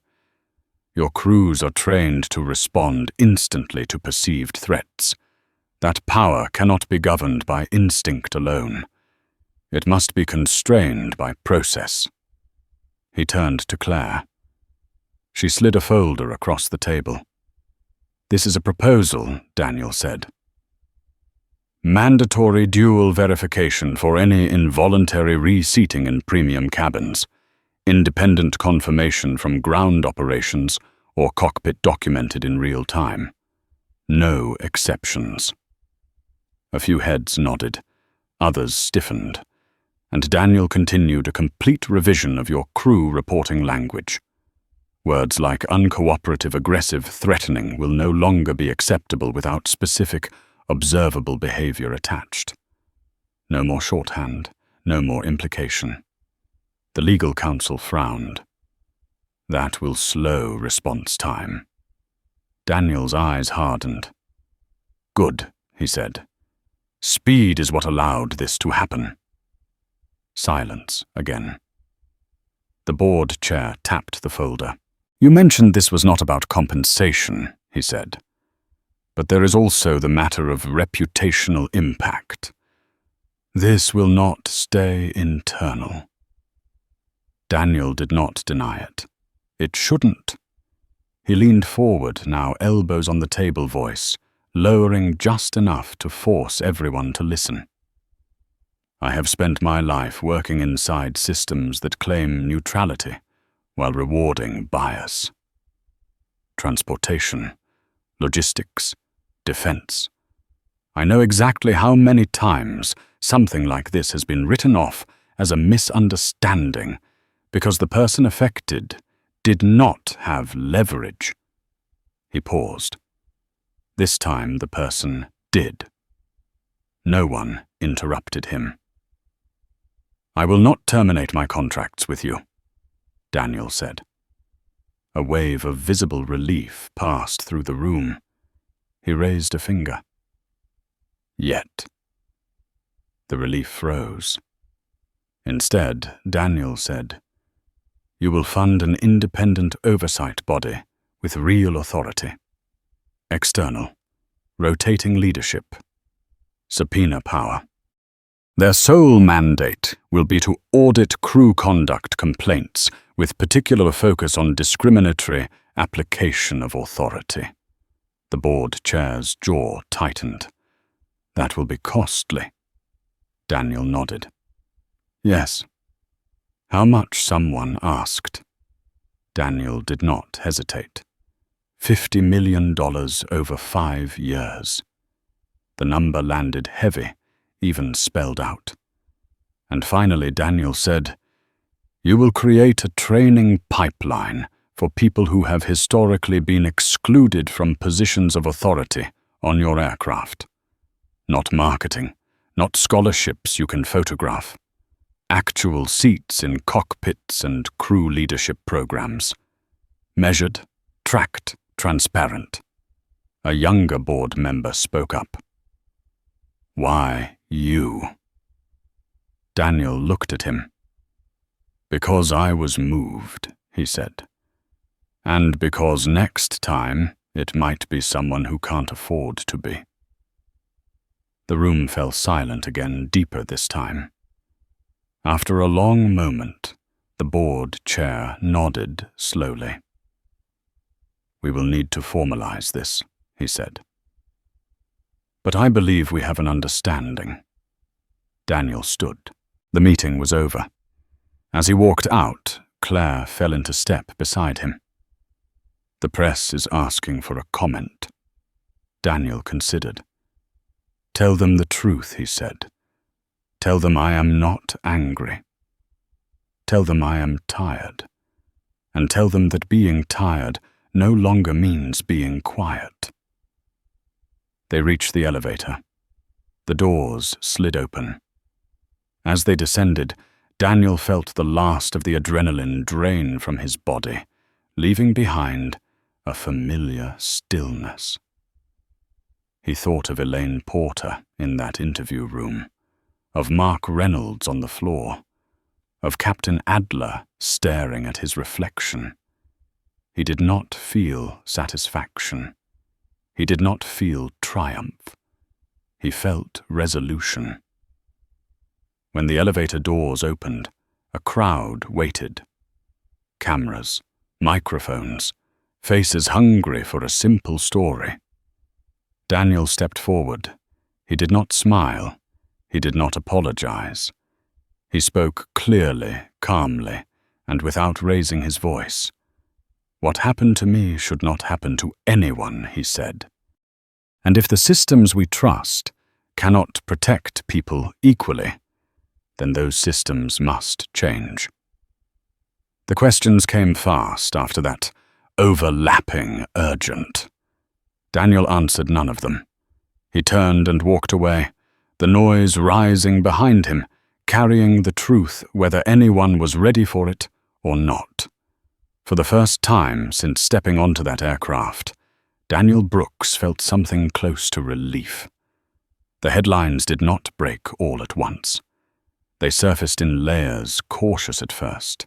Your crews are trained to respond instantly to perceived threats. That power cannot be governed by instinct alone. It must be constrained by process." He turned to Claire. She slid a folder across the table. "This is a proposal," Daniel said. "Mandatory dual verification for any involuntary reseating in premium cabins. Independent confirmation from ground operations or cockpit documented in real time. No exceptions." A few heads nodded, others stiffened, and Daniel continued a complete revision of your crew reporting language. Words like uncooperative, aggressive, threatening will no longer be acceptable without specific, observable behavior attached. No more shorthand, no more implication. The legal counsel frowned. "That will slow response time." Daniel's eyes hardened. "Good," he said. "Speed is what allowed this to happen." Silence again. The board chair tapped the folder. "You mentioned this was not about compensation," he said. "But there is also the matter of reputational impact. This will not stay internal." Daniel did not deny it. It shouldn't. He leaned forward, now elbows on the table, voice lowering just enough to force everyone to listen. "I have spent my life working inside systems that claim neutrality while rewarding bias. Transportation, logistics, defense. I know exactly how many times something like this has been written off as a misunderstanding because the person affected did not have leverage." He paused. This time the person did. No one interrupted him. "I will not terminate my contracts with you," Daniel said. A wave of visible relief passed through the room. He raised a finger. "Yet." The relief froze. Instead, Daniel said, "You will fund an independent oversight body with real authority. External, rotating leadership, subpoena power. Their sole mandate will be to audit crew conduct complaints with particular focus on discriminatory application of authority. The board chair's jaw tightened. That will be costly. Daniel nodded. Yes. How much, someone asked. Daniel did not hesitate. $50 million over 5 years. The number landed heavy, even spelled out. And finally Daniel said, "You will create a training pipeline for people who have historically been excluded from positions of authority on your aircraft. Not marketing, not scholarships you can photograph. Actual seats in cockpits and crew leadership programs. Measured, tracked, transparent." A younger board member spoke up. "Why you?" Daniel looked at him. "Because I was moved," he said. "And because next time it might be someone who can't afford to be." The room fell silent again, deeper this time. After a long moment, the board chair nodded slowly. "We will need to formalize this," he said. "But I believe we have an understanding." Daniel stood. The meeting was over. As he walked out, Claire fell into step beside him. "The press is asking for a comment." Daniel considered. "Tell them the truth," he said. "Tell them I am not angry. Tell them I am tired. And tell them that being tired no longer means being quiet." They reached the elevator. The doors slid open. As they descended, Daniel felt the last of the adrenaline drain from his body, leaving behind a familiar stillness. He thought of Elaine Porter in that interview room, of Mark Reynolds on the floor, of Captain Adler staring at his reflection. He did not feel satisfaction. He did not feel triumph. He felt resolution. When the elevator doors opened, a crowd waited. Cameras, microphones, faces hungry for a simple story. Daniel stepped forward. He did not smile. He did not apologize. He spoke clearly, calmly, and without raising his voice. "What happened to me should not happen to anyone," he said. "And if the systems we trust cannot protect people equally, then those systems must change." The questions came fast after that, overlapping urgent. Daniel answered none of them. He turned and walked away, the noise rising behind him, carrying the truth whether anyone was ready for it or not. For the first time since stepping onto that aircraft, Daniel Brooks felt something close to relief. The headlines did not break all at once. They surfaced in layers, cautious at first,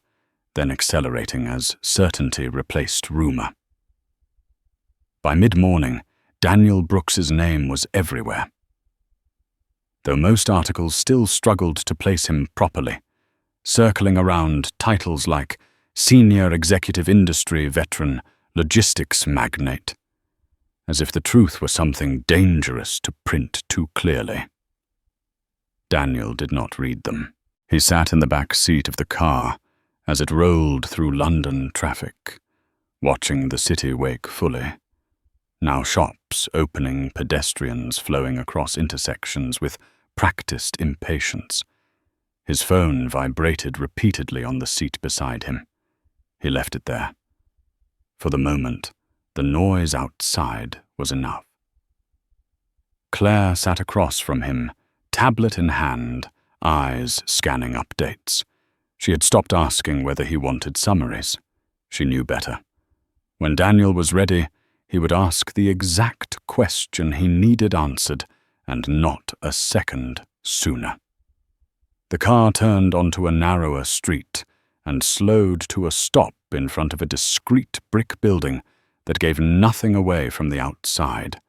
then accelerating as certainty replaced rumor. By mid-morning, Daniel Brooks's name was everywhere. Though most articles still struggled to place him properly, circling around titles like Senior Executive Industry Veteran, Logistics Magnate, as if the truth were something dangerous to print too clearly. Daniel did not read them. He sat in the back seat of the car as it rolled through London traffic, watching the city wake fully. Now shops opening, pedestrians flowing across intersections with practiced impatience. His phone vibrated repeatedly on the seat beside him. He left it there. For the moment, the noise outside was enough. Claire sat across from him, tablet in hand, eyes scanning updates. She had stopped asking whether he wanted summaries. She knew better. When Daniel was ready, he would ask the exact question he needed answered, and not a second sooner. The car turned onto a narrower street and slowed to a stop in front of a discreet brick building that gave nothing away from the outside.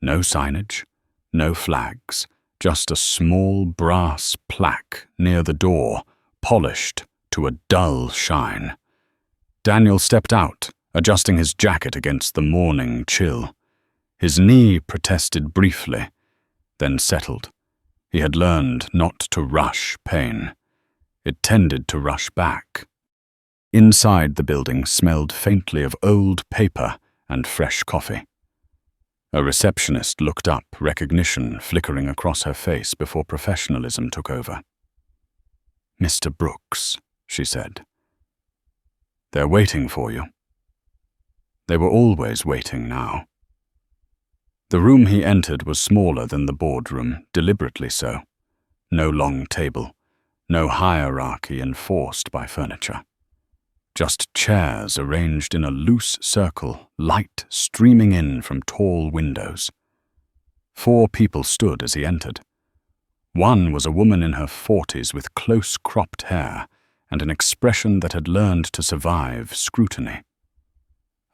No signage, no flags, just a small brass plaque near the door, polished to a dull shine. Daniel stepped out, adjusting his jacket against the morning chill. His knee protested briefly, then settled. He had learned not to rush pain. It tended to rush back. Inside the building smelled faintly of old paper and fresh coffee. A receptionist looked up, recognition flickering across her face before professionalism took over. "Mr. Brooks," she said. "They're waiting for you." They were always waiting now. The room he entered was smaller than the boardroom, deliberately so. No long table, no hierarchy enforced by furniture. Just chairs arranged in a loose circle, light streaming in from tall windows. 4 people stood as he entered. One was a woman in her 40s with close-cropped hair and an expression that had learned to survive scrutiny.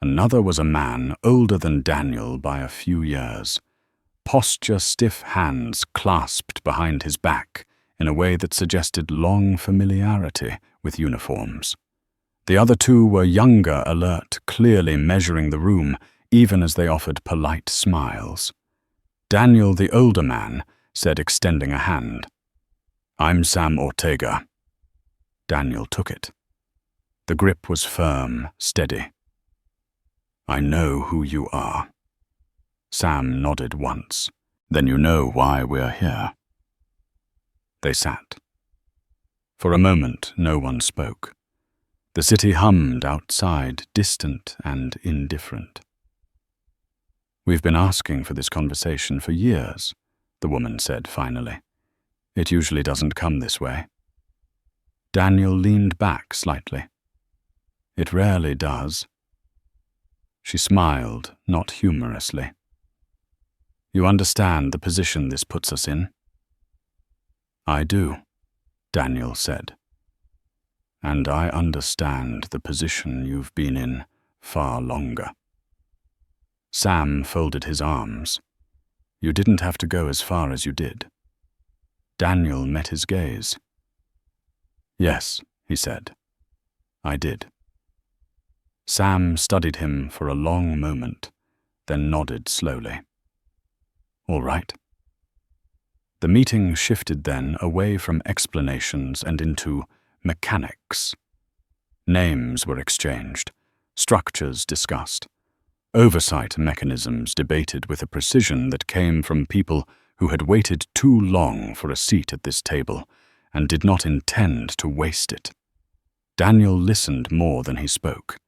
Another was a man older than Daniel by a few years, posture stiff, hands clasped behind his back in a way that suggested long familiarity with uniforms. The other 2 were younger, alert, clearly measuring the room, even as they offered polite smiles. Daniel, the older man, said, extending a hand, "I'm Sam Ortega." Daniel took it. The grip was firm, steady. "I know who you are." Sam nodded once. "Then you know why we're here." They sat. For a moment, no one spoke. The city hummed outside, distant and indifferent. "We've been asking for this conversation for years," the woman said finally. "It usually doesn't come this way." Daniel leaned back slightly. "It rarely does." She smiled, not humorously. "You understand the position this puts us in?" "I do," Daniel said. "And I understand the position you've been in far longer." Sam folded his arms. "You didn't have to go as far as you did." Daniel met his gaze. "Yes," he said, "I did." Sam studied him for a long moment, then nodded slowly. "All right." The meeting shifted then away from explanations and into mechanics. Names were exchanged, structures discussed, oversight mechanisms debated with a precision that came from people who had waited too long for a seat at this table and did not intend to waste it. Daniel listened more than he spoke.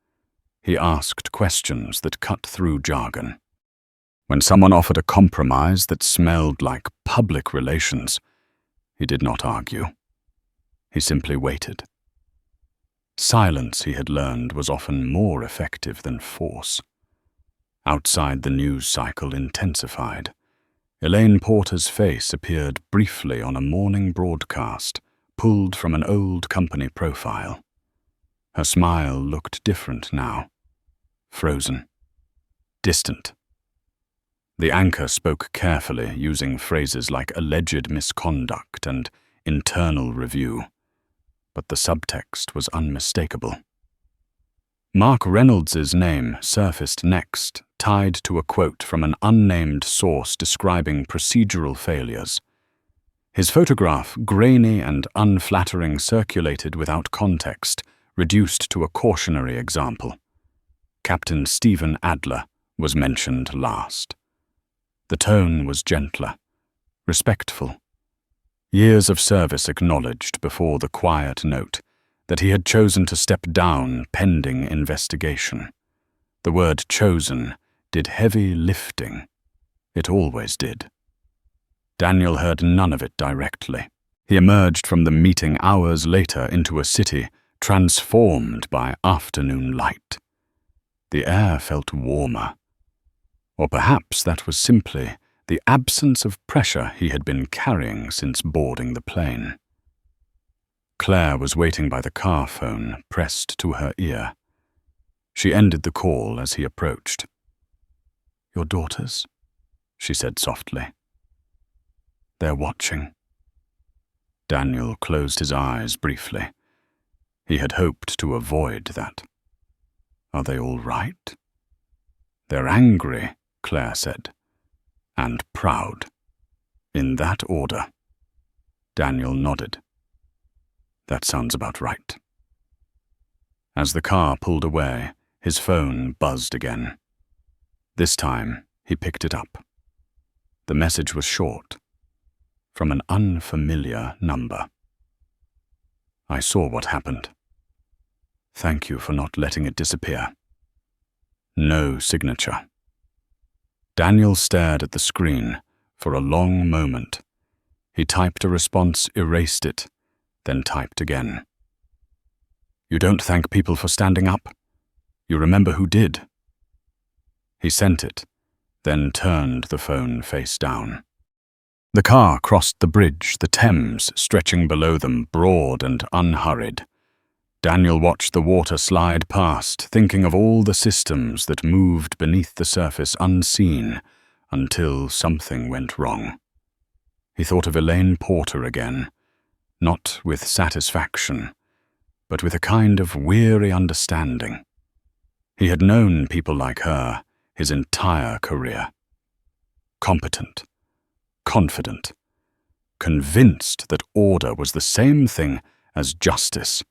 He asked questions that cut through jargon. When someone offered a compromise that smelled like public relations, he did not argue. He simply waited. Silence, he had learned, was often more effective than force. Outside, the news cycle intensified. Elaine Porter's face appeared briefly on a morning broadcast, pulled from an old company profile. Her smile looked different now. Frozen. Distant. The anchor spoke carefully, using phrases like alleged misconduct and internal review. But the subtext was unmistakable. Mark Reynolds's name surfaced next, tied to a quote from an unnamed source describing procedural failures. His photograph, grainy and unflattering, circulated without context, reduced to a cautionary example. Captain Stephen Adler was mentioned last. The tone was gentler, respectful. Years of service acknowledged before the quiet note that he had chosen to step down pending investigation. The word chosen did heavy lifting. It always did. Daniel heard none of it directly. He emerged from the meeting hours later into a city transformed by afternoon light. The air felt warmer. Or perhaps that was simply the absence of pressure he had been carrying since boarding the plane. Claire was waiting by the car phone, pressed to her ear. She ended the call as he approached. "Your daughters?" she said softly. They're watching. Daniel closed his eyes briefly. He had hoped to avoid that. Are they all right? They're angry, Claire said, and proud. In that order. Daniel nodded. That sounds about right. As the car pulled away, his phone buzzed again. This time, he picked it up. The message was short, from an unfamiliar number. I saw what happened. Thank you for not letting it disappear. No signature. Daniel stared at the screen for a long moment. He typed a response, erased it, then typed again. You don't thank people for standing up? You remember who did? He sent it, then turned the phone face down. The car crossed the bridge, the Thames stretching below them, broad and unhurried. Daniel watched the water slide past, thinking of all the systems that moved beneath the surface unseen until something went wrong. He thought of Elaine Porter again, not with satisfaction, but with a kind of weary understanding. He had known people like her his entire career. Competent, confident, convinced that order was the same thing as justice.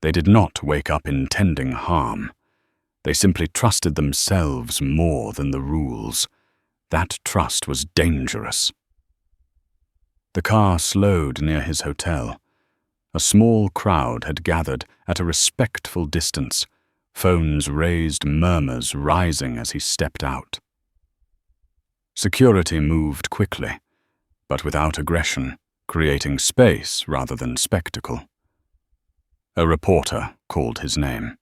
They did not wake up intending harm. They simply trusted themselves more than the rules. That trust was dangerous. The car slowed near his hotel. A small crowd had gathered at a respectful distance, phones raised, murmurs rising as he stepped out. Security moved quickly, but without aggression, creating space rather than spectacle. A reporter called his name.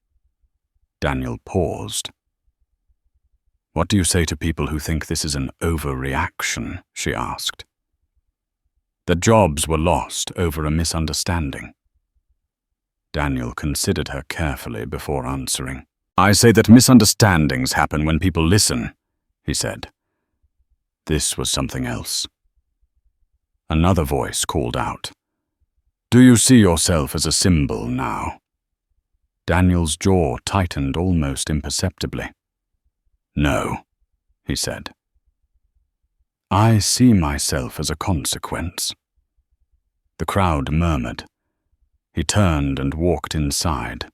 Daniel paused. What do you say to people who think this is an overreaction? She asked. That jobs were lost over a misunderstanding. Daniel considered her carefully before answering. I say that misunderstandings happen when people listen, he said. This was something else. Another voice called out. Do you see yourself as a symbol now? Daniel's jaw tightened almost imperceptibly. No, he said. I see myself as a consequence. The crowd murmured. He turned and walked inside.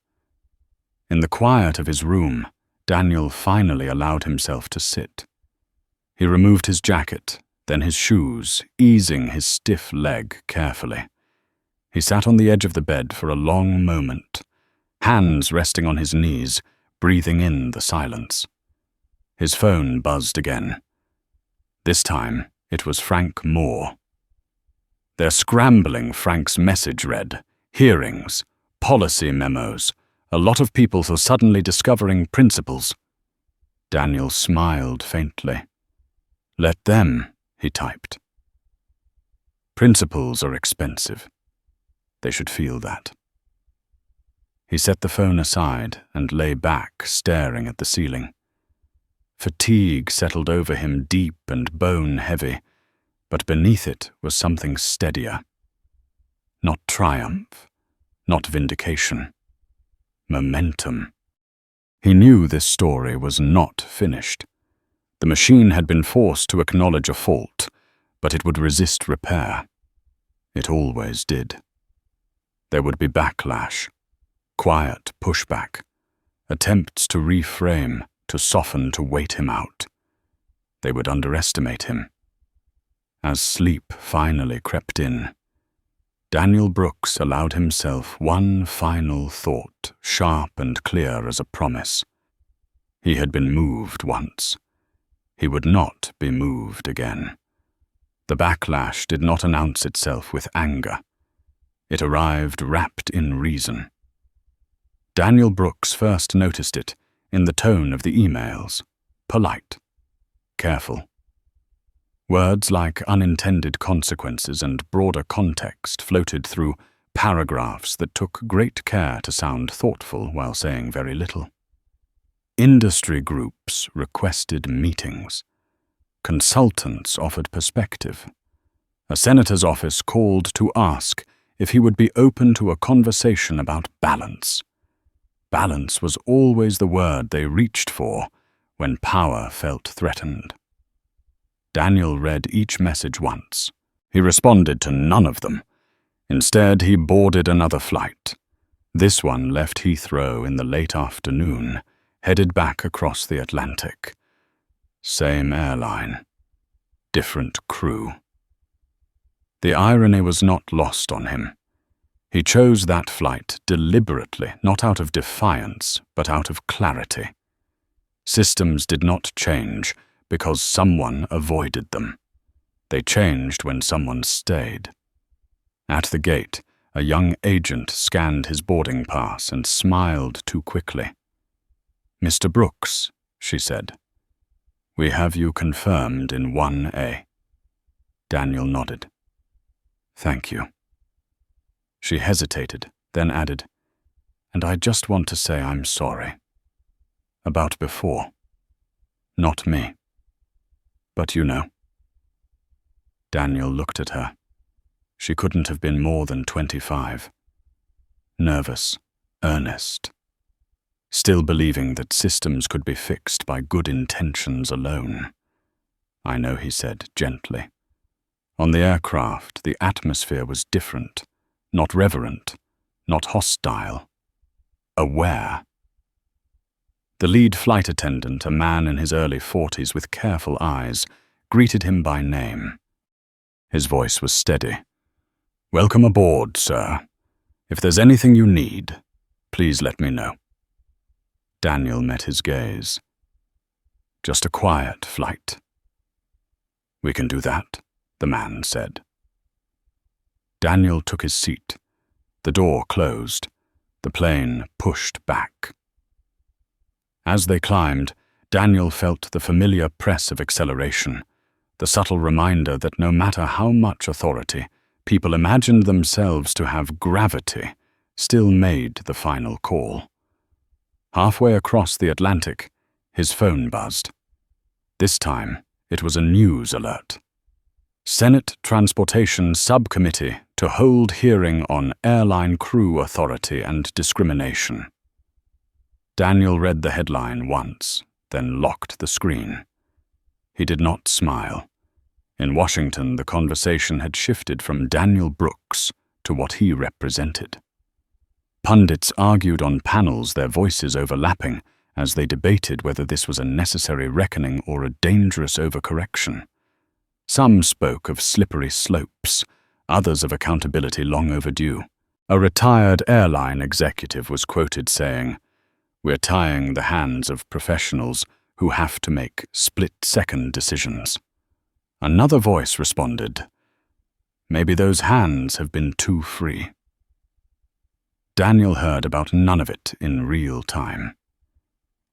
In the quiet of his room, Daniel finally allowed himself to sit. He removed his jacket, then his shoes, easing his stiff leg carefully. He sat on the edge of the bed for a long moment, hands resting on his knees, breathing in the silence. His phone buzzed again. This time, it was Frank Moore. They're scrambling, Frank's message read. Hearings, policy memos, a lot of people are suddenly discovering principles. Daniel smiled faintly. Let them, he typed. Principles are expensive. They should feel that. He set the phone aside and lay back, staring at the ceiling. Fatigue settled over him, deep and bone-heavy, but beneath it was something steadier. Not triumph, not vindication. Momentum. He knew this story was not finished. The machine had been forced to acknowledge a fault, but it would resist repair. It always did. There would be backlash, quiet pushback, attempts to reframe, to soften, to wait him out. They would underestimate him. As sleep finally crept in, Daniel Brooks allowed himself one final thought, sharp and clear as a promise. He had been moved once. He would not be moved again. The backlash did not announce itself with anger. It arrived wrapped in reason. Daniel Brooks first noticed it in the tone of the emails. Polite. Careful. Words like unintended consequences and broader context floated through paragraphs that took great care to sound thoughtful while saying very little. Industry groups requested meetings. Consultants offered perspective. A senator's office called to ask if he would be open to a conversation about balance. Balance was always the word they reached for when power felt threatened. Daniel read each message once. He responded to none of them. Instead, he boarded another flight. This one left Heathrow in the late afternoon, headed back across the Atlantic. Same airline, different crew. The irony was not lost on him. He chose that flight deliberately, not out of defiance, but out of clarity. Systems did not change because someone avoided them. They changed when someone stayed. At the gate, a young agent scanned his boarding pass and smiled too quickly. "Mr. Brooks," she said, "we have you confirmed in 1A. Daniel nodded. "Thank you." She hesitated, then added, "And I just want to say I'm sorry. About before. Not me. But you know." Daniel looked at her. She couldn't have been more than 25. Nervous, earnest. Still believing that systems could be fixed by good intentions alone. "I know," he said, gently. On the aircraft, the atmosphere was different. Not reverent, not hostile. Aware. The lead flight attendant, a man in his early 40s with careful eyes, greeted him by name. His voice was steady. "Welcome aboard, sir. If there's anything you need, please let me know." Daniel met his gaze. "Just a quiet flight." "We can do that," the man said. Daniel took his seat. The door closed. The plane pushed back. As they climbed, Daniel felt the familiar press of acceleration, the subtle reminder that no matter how much authority people imagined themselves to have, gravity still made the final call. Halfway across the Atlantic, his phone buzzed. This time, it was a news alert. Senate Transportation Subcommittee to hold hearing on airline crew authority and discrimination. Daniel read the headline once, then locked the screen. He did not smile. In Washington, the conversation had shifted from Daniel Brooks to what he represented. Pundits argued on panels, their voices overlapping, as they debated whether this was a necessary reckoning or a dangerous overcorrection. Some spoke of slippery slopes, others of accountability long overdue. A retired airline executive was quoted saying, "We're tying the hands of professionals who have to make split-second decisions." Another voice responded, "Maybe those hands have been too free." Daniel heard about none of it in real time.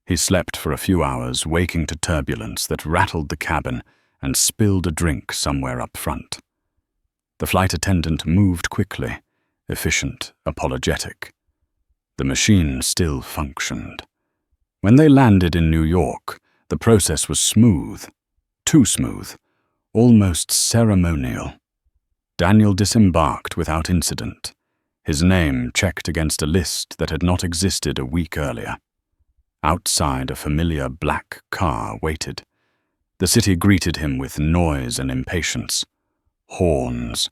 He slept for a few hours, waking to turbulence that rattled the cabin and spilled a drink somewhere up front. The flight attendant moved quickly, efficient, apologetic. The machine still functioned. When they landed in New York, the process was smooth, too smooth, almost ceremonial. Daniel disembarked without incident, his name checked against a list that had not existed a week earlier. Outside, a familiar black car waited. The city greeted him with noise and impatience. Horns,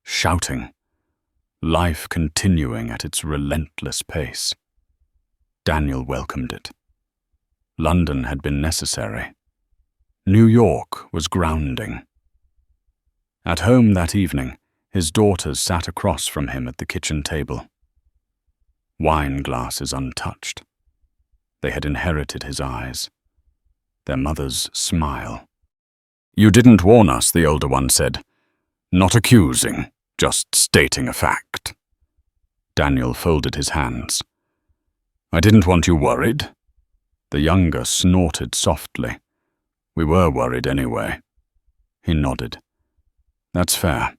shouting, life continuing at its relentless pace. Daniel welcomed it. London had been necessary. New York was grounding. At home that evening, his daughters sat across from him at the kitchen table. Wine glasses untouched. They had inherited his eyes. Their mother's smile. "You didn't warn us," the older one said. "Not accusing, just stating a fact." Daniel folded his hands. "I didn't want you worried." The younger snorted softly. "We were worried anyway." He nodded. "That's fair."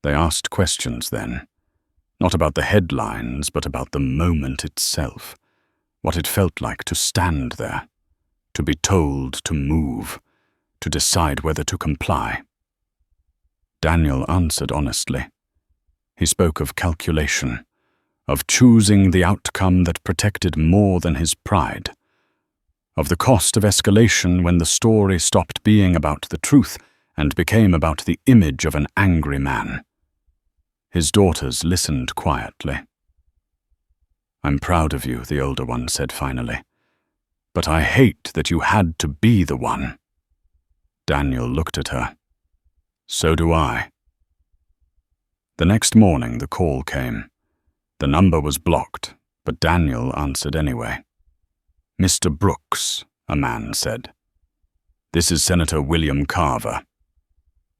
They asked questions then. Not about the headlines, but about the moment itself. What it felt like to stand there. To be told to move, to decide whether to comply. Daniel answered honestly. He spoke of calculation, of choosing the outcome that protected more than his pride, of the cost of escalation when the story stopped being about the truth and became about the image of an angry man. His daughters listened quietly. "I'm proud of you," the older one said finally, "but I hate that you had to be the one." Daniel looked at her. "So do I." The next morning the call came. The number was blocked, but Daniel answered anyway. "Mr. Brooks," a man said. "This is Senator William Carver."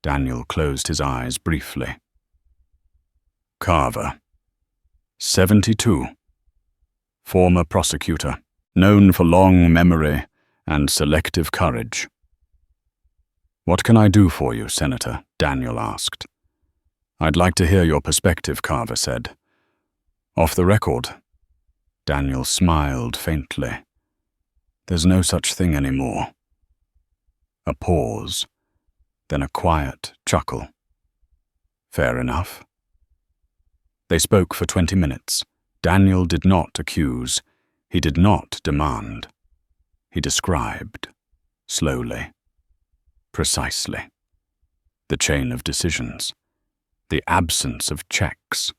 Daniel closed his eyes briefly. Carver, 72. Former prosecutor, known for long memory and selective courage. "What can I do for you, Senator?" Daniel asked. "I'd like to hear your perspective," Carver said. "Off the record." Daniel smiled faintly. "There's no such thing anymore." A pause, then a quiet chuckle. "Fair enough." They spoke for 20 minutes. Daniel did not accuse. He did not demand. He described, slowly, precisely, the chain of decisions, the absence of checks,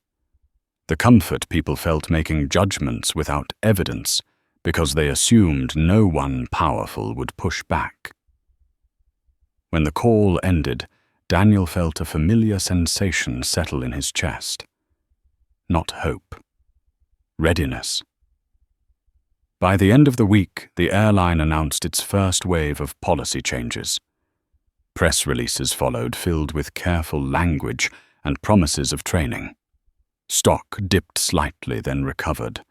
the comfort people felt making judgments without evidence because they assumed no one powerful would push back. When the call ended, Daniel felt a familiar sensation settle in his chest. Not hope. Readiness. By the end of the week, the airline announced its first wave of policy changes. Press releases followed, filled with careful language and promises of training. Stock dipped slightly, then recovered.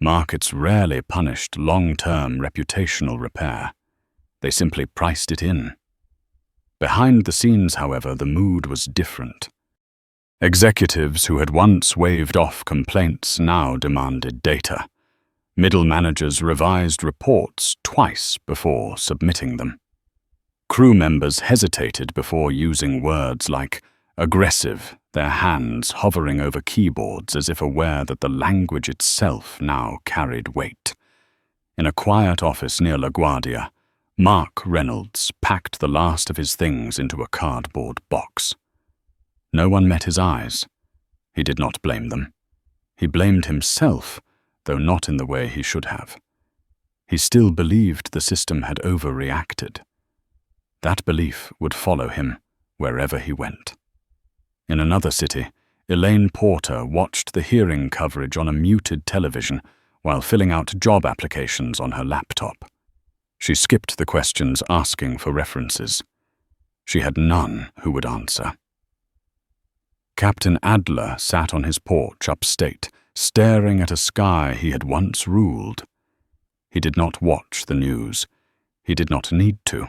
Markets rarely punished long-term reputational repair. They simply priced it in. Behind the scenes, however, the mood was different. Executives who had once waved off complaints now demanded data. Middle managers revised reports twice before submitting them. Crew members hesitated before using words like aggressive, their hands hovering over keyboards as if aware that the language itself now carried weight. In a quiet office near LaGuardia, Mark Reynolds packed the last of his things into a cardboard box. No one met his eyes. He did not blame them. He blamed himself, though not in the way he should have. He still believed the system had overreacted. That belief would follow him wherever he went. In another city, Elaine Porter watched the hearing coverage on a muted television while filling out job applications on her laptop. She skipped the questions asking for references. She had none who would answer. Captain Adler sat on his porch upstate, staring at a sky he had once ruled. He did not watch the news. He did not need to.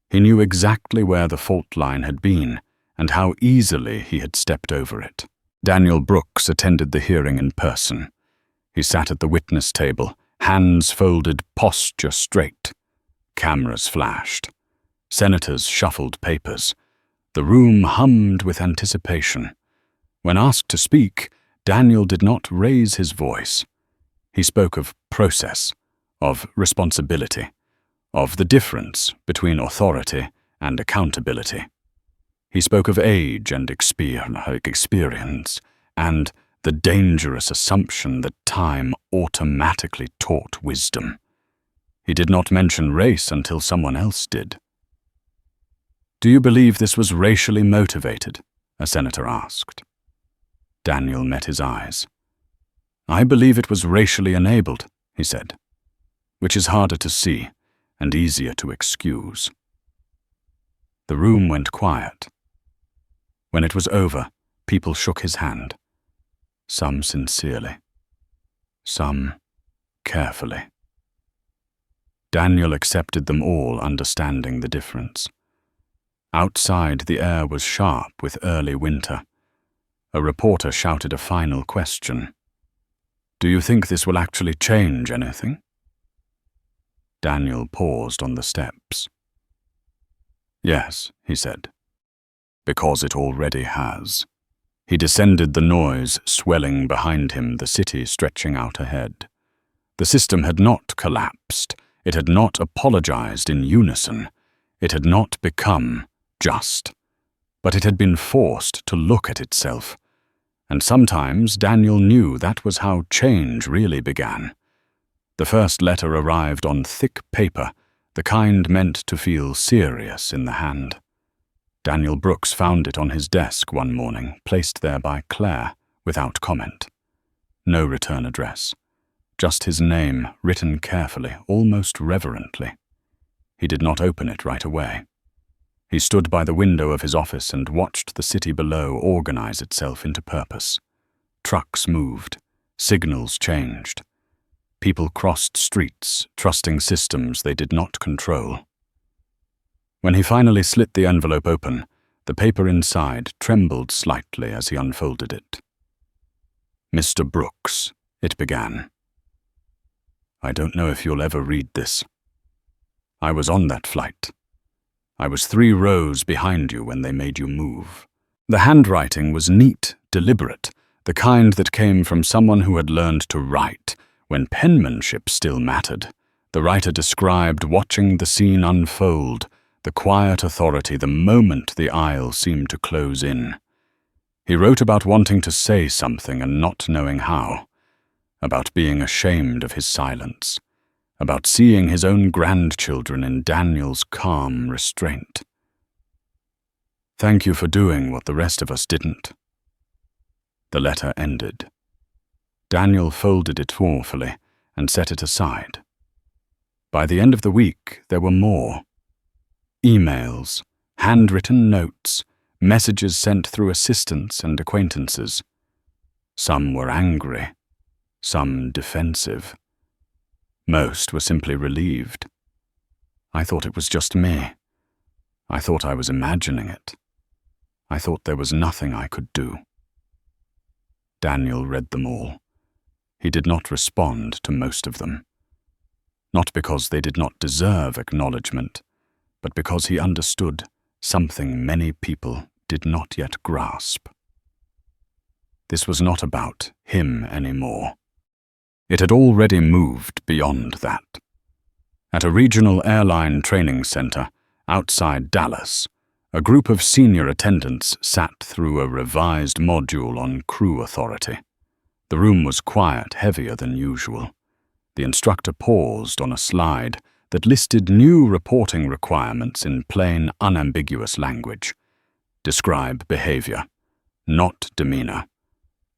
He knew exactly where the fault line had been and how easily he had stepped over it. Daniel Brooks attended the hearing in person. He sat at the witness table, hands folded, posture straight. Cameras flashed. Senators shuffled papers. The room hummed with anticipation. When asked to speak, Daniel did not raise his voice. He spoke of process, of responsibility, of the difference between authority and accountability. He spoke of age and experience, and the dangerous assumption that time automatically taught wisdom. He did not mention race until someone else did. "Do you believe this was racially motivated?" a senator asked. Daniel met his eyes. "I believe it was racially enabled," he said, "which is harder to see and easier to excuse." The room went quiet. When it was over, people shook his hand. Some sincerely, some carefully. Daniel accepted them all, understanding the difference. Outside, the air was sharp with early winter. A reporter shouted a final question. "Do you think this will actually change anything?" Daniel paused on the steps. "Yes," he said. Because it already has. He descended the noise swelling behind him, the city stretching out ahead. The system had not collapsed. It had not apologized in unison. It had not become just. But it had been forced to look at itself. And sometimes Daniel knew that was how change really began. The first letter arrived on thick paper, the kind meant to feel serious in the hand. Daniel Brooks found it on his desk one morning, placed there by Claire, without comment. No return address. Just his name, written carefully, almost reverently. He did not open it right away. He stood by the window of his office and watched the city below organize itself into purpose. Trucks moved. Signals changed. People crossed streets, trusting systems they did not control. When he finally slit the envelope open, the paper inside trembled slightly as he unfolded it. "Mr. Brooks," it began. "I don't know if you'll ever read this. I was on that flight. I was 3 rows behind you when they made you move." The handwriting was neat, deliberate, the kind that came from someone who had learned to write, when penmanship still mattered. The writer described watching the scene unfold, the quiet authority the moment the aisle seemed to close in. He wrote about wanting to say something and not knowing how, about being ashamed of his silence, about seeing his own grandchildren in Daniel's calm restraint. "Thank you for doing what the rest of us didn't." The letter ended. Daniel folded it thoughtfully and set it aside. By the end of the week, there were more. Emails, handwritten notes, messages sent through assistants and acquaintances. Some were angry, some defensive. Most were simply relieved. I thought it was just me. I thought I was imagining it. I thought there was nothing I could do. Daniel read them all. He did not respond to most of them. Not because they did not deserve acknowledgement, but because he understood something many people did not yet grasp. This was not about him anymore. It had already moved beyond that. At a regional airline training center outside Dallas, a group of senior attendants sat through a revised module on crew authority. The room was quiet, heavier than usual. The instructor paused on a slide that listed new reporting requirements in plain, unambiguous language. Describe behavior, not demeanor.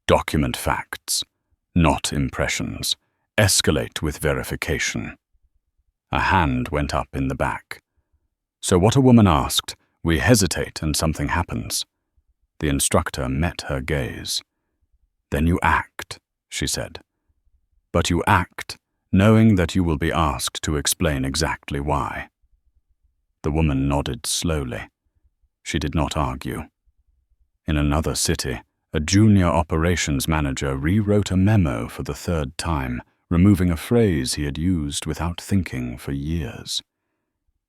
Document facts, not impressions. Escalate with verification. A hand went up in the back. So what a woman asked, we hesitate and something happens. The instructor met her gaze. "Then you act," she said. "But you act knowing that you will be asked to explain exactly why." The woman nodded slowly. She did not argue. In another city, a junior operations manager rewrote a memo for the 3rd time, removing a phrase he had used without thinking for years.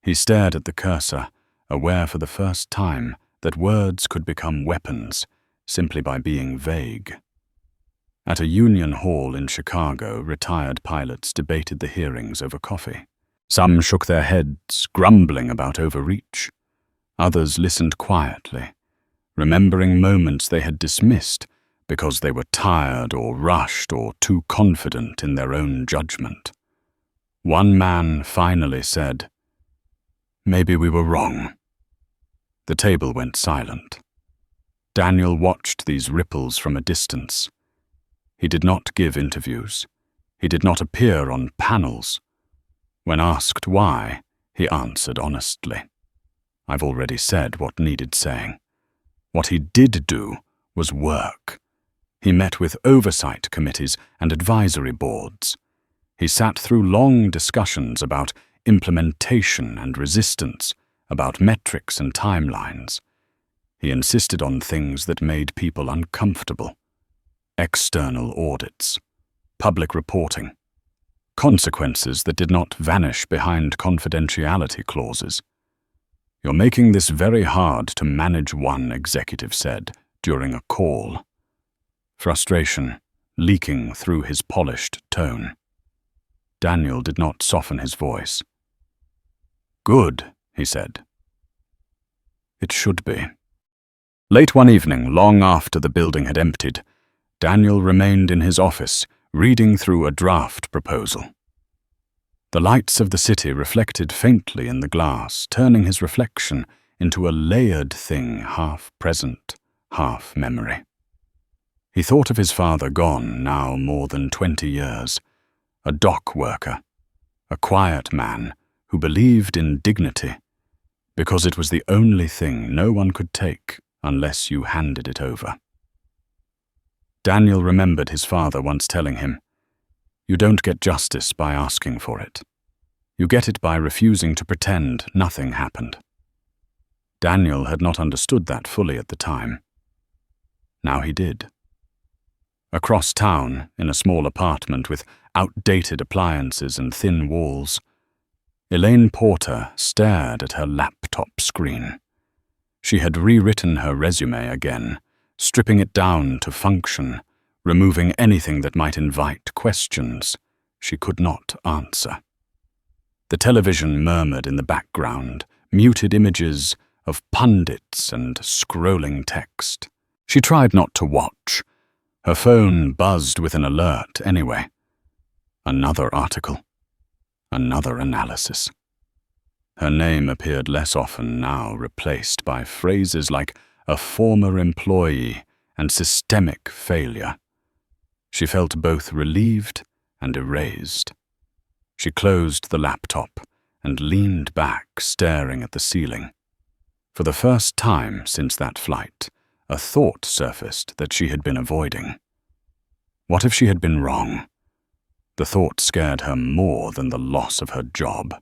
He stared at the cursor, aware for the first time that words could become weapons simply by being vague. At a union hall in Chicago, retired pilots debated the hearings over coffee. Some shook their heads, grumbling about overreach. Others listened quietly, remembering moments they had dismissed because they were tired or rushed or too confident in their own judgment. One man finally said, "Maybe we were wrong." The table went silent. Daniel watched these ripples from a distance. He did not give interviews. He did not appear on panels. When asked why, he answered honestly. "I've already said what needed saying." What he did do was work. He met with oversight committees and advisory boards. He sat through long discussions about implementation and resistance, about metrics and timelines. He insisted on things that made people uncomfortable. External audits, public reporting, consequences that did not vanish behind confidentiality clauses. "You're making this very hard to manage," one executive said during a call, frustration leaking through his polished tone. Daniel did not soften his voice. "Good," he said. "It should be." Late one evening, long after the building had emptied, Daniel remained in his office, reading through a draft proposal. The lights of the city reflected faintly in the glass, turning his reflection into a layered thing, half present, half memory. He thought of his father, gone now more than 20 years, a dock worker, a quiet man who believed in dignity because it was the only thing no one could take unless you handed it over. Daniel remembered his father once telling him, "You don't get justice by asking for it. You get it by refusing to pretend nothing happened." Daniel had not understood that fully at the time. Now he did. Across town, in a small apartment with outdated appliances and thin walls, Elaine Porter stared at her laptop screen. She had rewritten her resume again, stripping it down to function, removing anything that might invite questions she could not answer. The television murmured in the background, muted images of pundits and scrolling text. She tried not to watch. Her phone buzzed with an alert anyway. Another article. Another analysis. Her name appeared less often now, replaced by phrases like a former employee and systemic failure. She felt both relieved and erased. She closed the laptop and leaned back, staring at the ceiling. For the first time since that flight, a thought surfaced that she had been avoiding. What if she had been wrong? The thought scared her more than the loss of her job.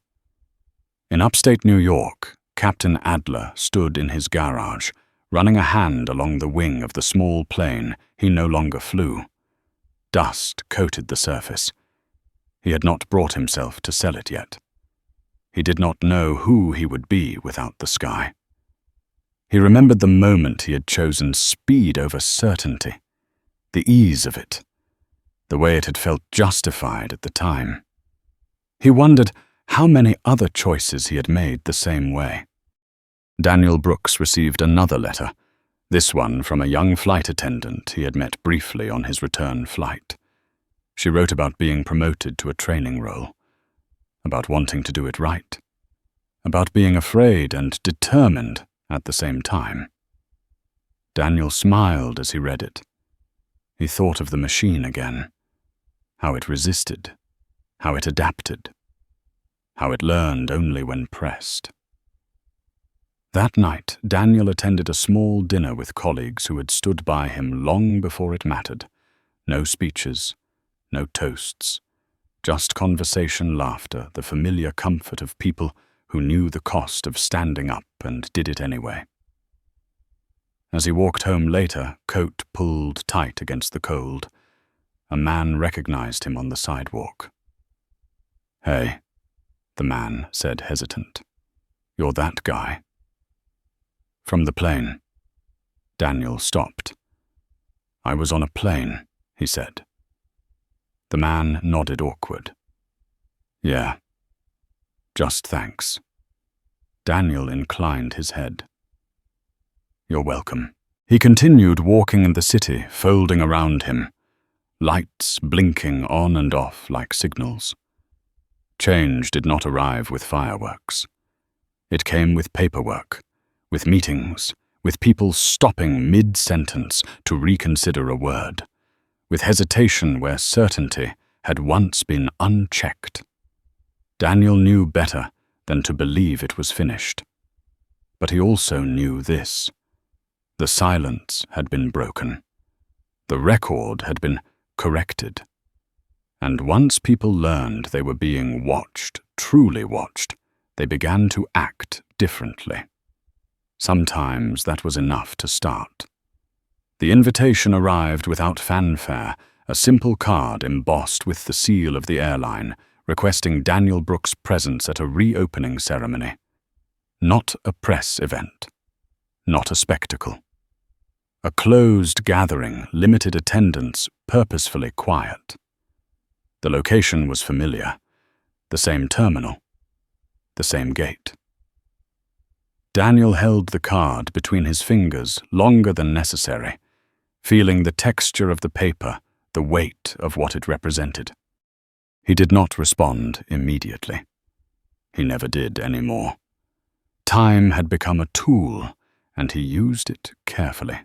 In upstate New York, Captain Adler stood in his garage, running a hand along the wing of the small plane he no longer flew. Dust coated the surface. He had not brought himself to sell it yet. He did not know who he would be without the sky. He remembered the moment he had chosen speed over certainty, the ease of it, the way it had felt justified at the time. He wondered how many other choices he had made the same way. Daniel Brooks received another letter, this one from a young flight attendant he had met briefly on his return flight. She wrote about being promoted to a training role, about wanting to do it right, about being afraid and determined at the same time. Daniel smiled as he read it. He thought of the machine again, how it resisted, how it adapted, how it learned only when pressed. That night, Daniel attended a small dinner with colleagues who had stood by him long before it mattered. No speeches, no toasts, just conversation, laughter, the familiar comfort of people who knew the cost of standing up and did it anyway. As he walked home later, coat pulled tight against the cold, a man recognized him on the sidewalk. "Hey," the man said, hesitant. "You're that guy." "From the plane." Daniel stopped. "I was on a plane," he said. The man nodded, awkward. "Yeah. Just thanks." Daniel inclined his head. "You're welcome." He continued walking in the city, folding around him, lights blinking on and off like signals. Change did not arrive with fireworks. It came with paperwork, with meetings, with people stopping mid-sentence to reconsider a word, with hesitation where certainty had once been unchecked. Daniel knew better than to believe it was finished. But he also knew this. The silence had been broken. The record had been corrected. And once people learned they were being watched, truly watched, they began to act differently. Sometimes that was enough to start. The invitation arrived without fanfare, a simple card embossed with the seal of the airline, requesting Daniel Brooks' presence at a reopening ceremony. Not a press event. Not a spectacle. A closed gathering, limited attendance, purposefully quiet. The location was familiar. The same terminal. The same gate. Daniel held the card between his fingers longer than necessary, feeling the texture of the paper, the weight of what it represented. He did not respond immediately. He never did anymore. Time had become a tool, and he used it carefully.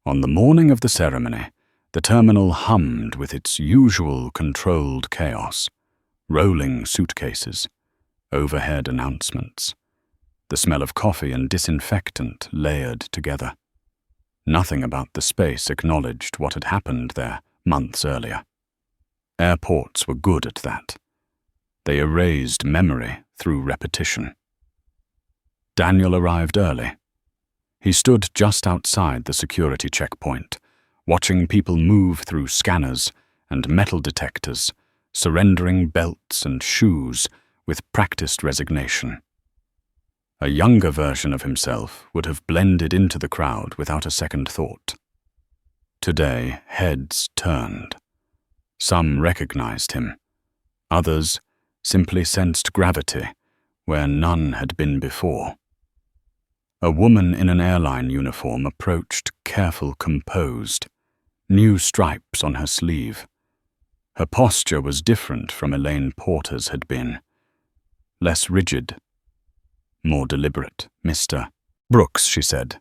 On the morning of the ceremony, the terminal hummed with its usual controlled chaos, rolling suitcases, overhead announcements, the smell of coffee and disinfectant layered together. Nothing about the space acknowledged what had happened there months earlier. Airports were good at that. They erased memory through repetition. Daniel arrived early. He stood just outside the security checkpoint, watching people move through scanners and metal detectors, surrendering belts and shoes with practiced resignation. A younger version of himself would have blended into the crowd without a second thought. Today, heads turned. Some recognized him. Others simply sensed gravity where none had been before. A woman in an airline uniform approached, careful, composed, new stripes on her sleeve. Her posture was different from Elaine Porter's had been. Less rigid, more deliberate. "Mr. Brooks," she said.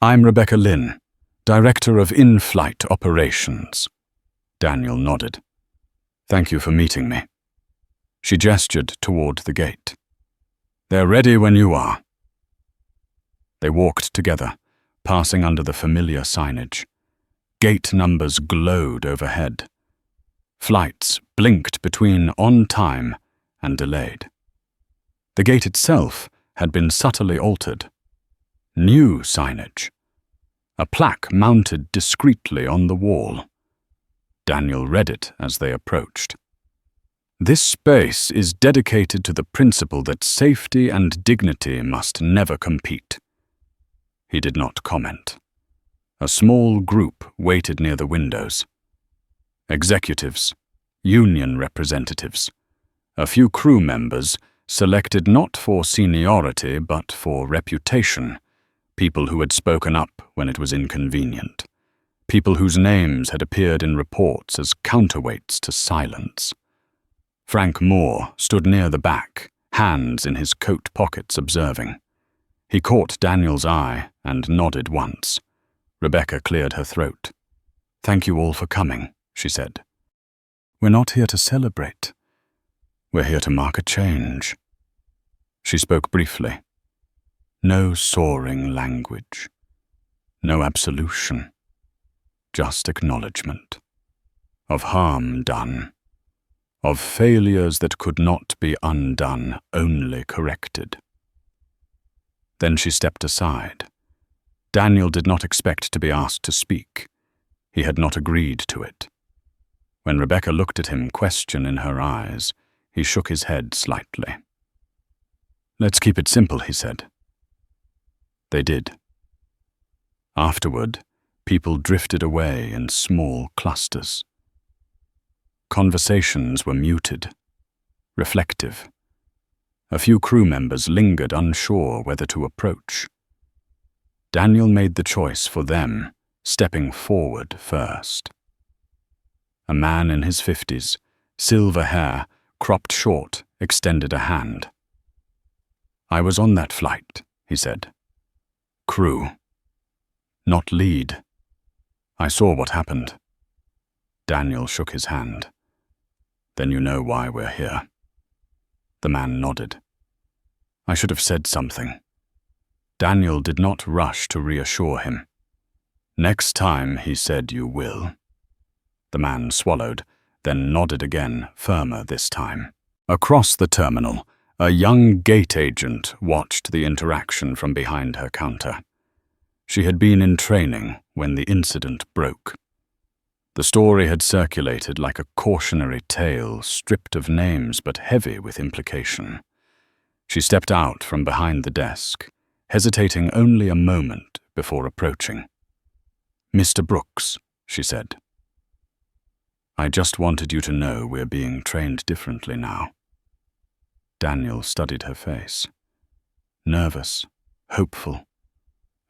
"I'm Rebecca Lynn, Director of In-Flight Operations." Daniel nodded. "Thank you for meeting me." She gestured toward the gate. "They're ready when you are." They walked together, passing under the familiar signage. Gate numbers glowed overhead. Flights blinked between on time and delayed. The gate itself had been subtly altered. New signage. A plaque mounted discreetly on the wall. Daniel read it as they approached. "This space is dedicated to the principle that safety and dignity must never compete." He did not comment. A small group waited near the windows. Executives, union representatives, a few crew members selected not for seniority but for reputation, people who had spoken up when it was inconvenient, people whose names had appeared in reports as counterweights to silence. Frank Moore stood near the back, hands in his coat pockets observing. He caught Daniel's eye and nodded once. Rebecca cleared her throat. "Thank you all for coming," she said. "We're not here to celebrate. We're here to mark a change." She spoke briefly. No soaring language. No absolution. Just acknowledgement. Of harm done. Of failures that could not be undone, only corrected. Then she stepped aside. Daniel did not expect to be asked to speak. He had not agreed to it. When Rebecca looked at him, question in her eyes, he shook his head slightly. "Let's keep it simple," he said. They did. Afterward, people drifted away in small clusters. Conversations were muted, reflective. A few crew members lingered unsure whether to approach. Daniel made the choice for them, stepping forward first. A man in his 50s, silver hair, cropped short, extended a hand. "I was on that flight," he said. "Crew. Not lead. I saw what happened." Daniel shook his hand. "Then you know why we're here." The man nodded. "I should have said something." Daniel did not rush to reassure him. "Next time," he said, "you will." The man swallowed, then nodded again, firmer this time. Across the terminal, a young gate agent watched the interaction from behind her counter. She had been in training when the incident broke. The story had circulated like a cautionary tale, stripped of names but heavy with implication. She stepped out from behind the desk, hesitating only a moment before approaching. "Mr. Brooks," she said. "I just wanted you to know we're being trained differently now." Daniel studied her face. Nervous, hopeful,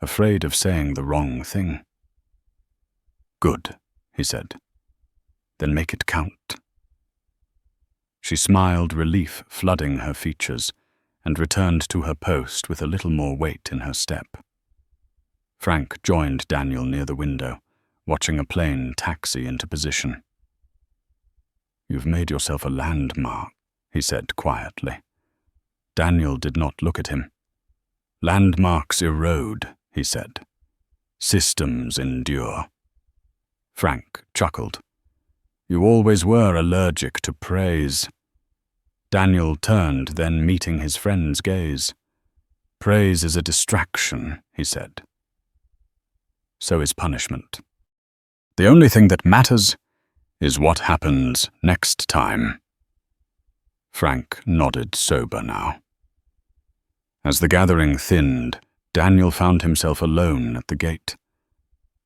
afraid of saying the wrong thing. "Good," he said. "Then make it count." She smiled, relief flooding her features, and returned to her post with a little more weight in her step. Frank joined Daniel near the window, watching a plane taxi into position. "You've made yourself a landmark," he said quietly. Daniel did not look at him. "Landmarks erode," he said. "Systems endure." Frank chuckled. "You always were allergic to praise." Daniel turned, then meeting his friend's gaze. "Praise is a distraction," he said. "So is punishment. The only thing that matters is what happens next time." Frank nodded, sober now. As the gathering thinned, Daniel found himself alone at the gate.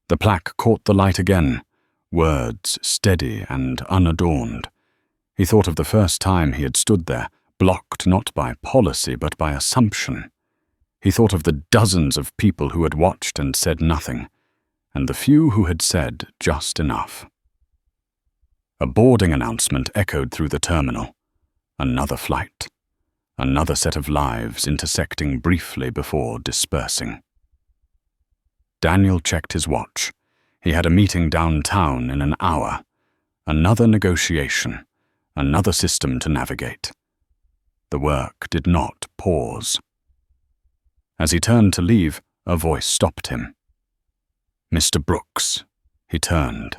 The plaque caught the light again, words steady and unadorned. He thought of the first time he had stood there, blocked not by policy but by assumption. He thought of the dozens of people who had watched and said nothing, and the few who had said just enough. A boarding announcement echoed through the terminal. Another flight. Another set of lives intersecting briefly before dispersing. Daniel checked his watch. He had a meeting downtown in an hour. Another negotiation. Another system to navigate. The work did not pause. As he turned to leave, a voice stopped him. "Mr. Brooks." He turned.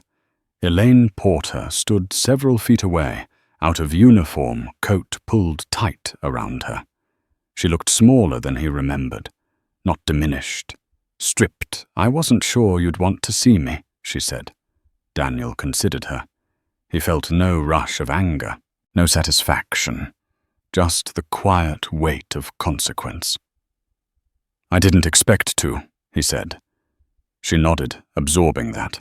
Elaine Porter stood several feet away, out of uniform, coat pulled tight around her. She looked smaller than he remembered, not diminished. "Stripped. I wasn't sure you'd want to see me," she said. Daniel considered her. He felt no rush of anger, no satisfaction, just the quiet weight of consequence. "I didn't expect to," he said. She nodded, absorbing that.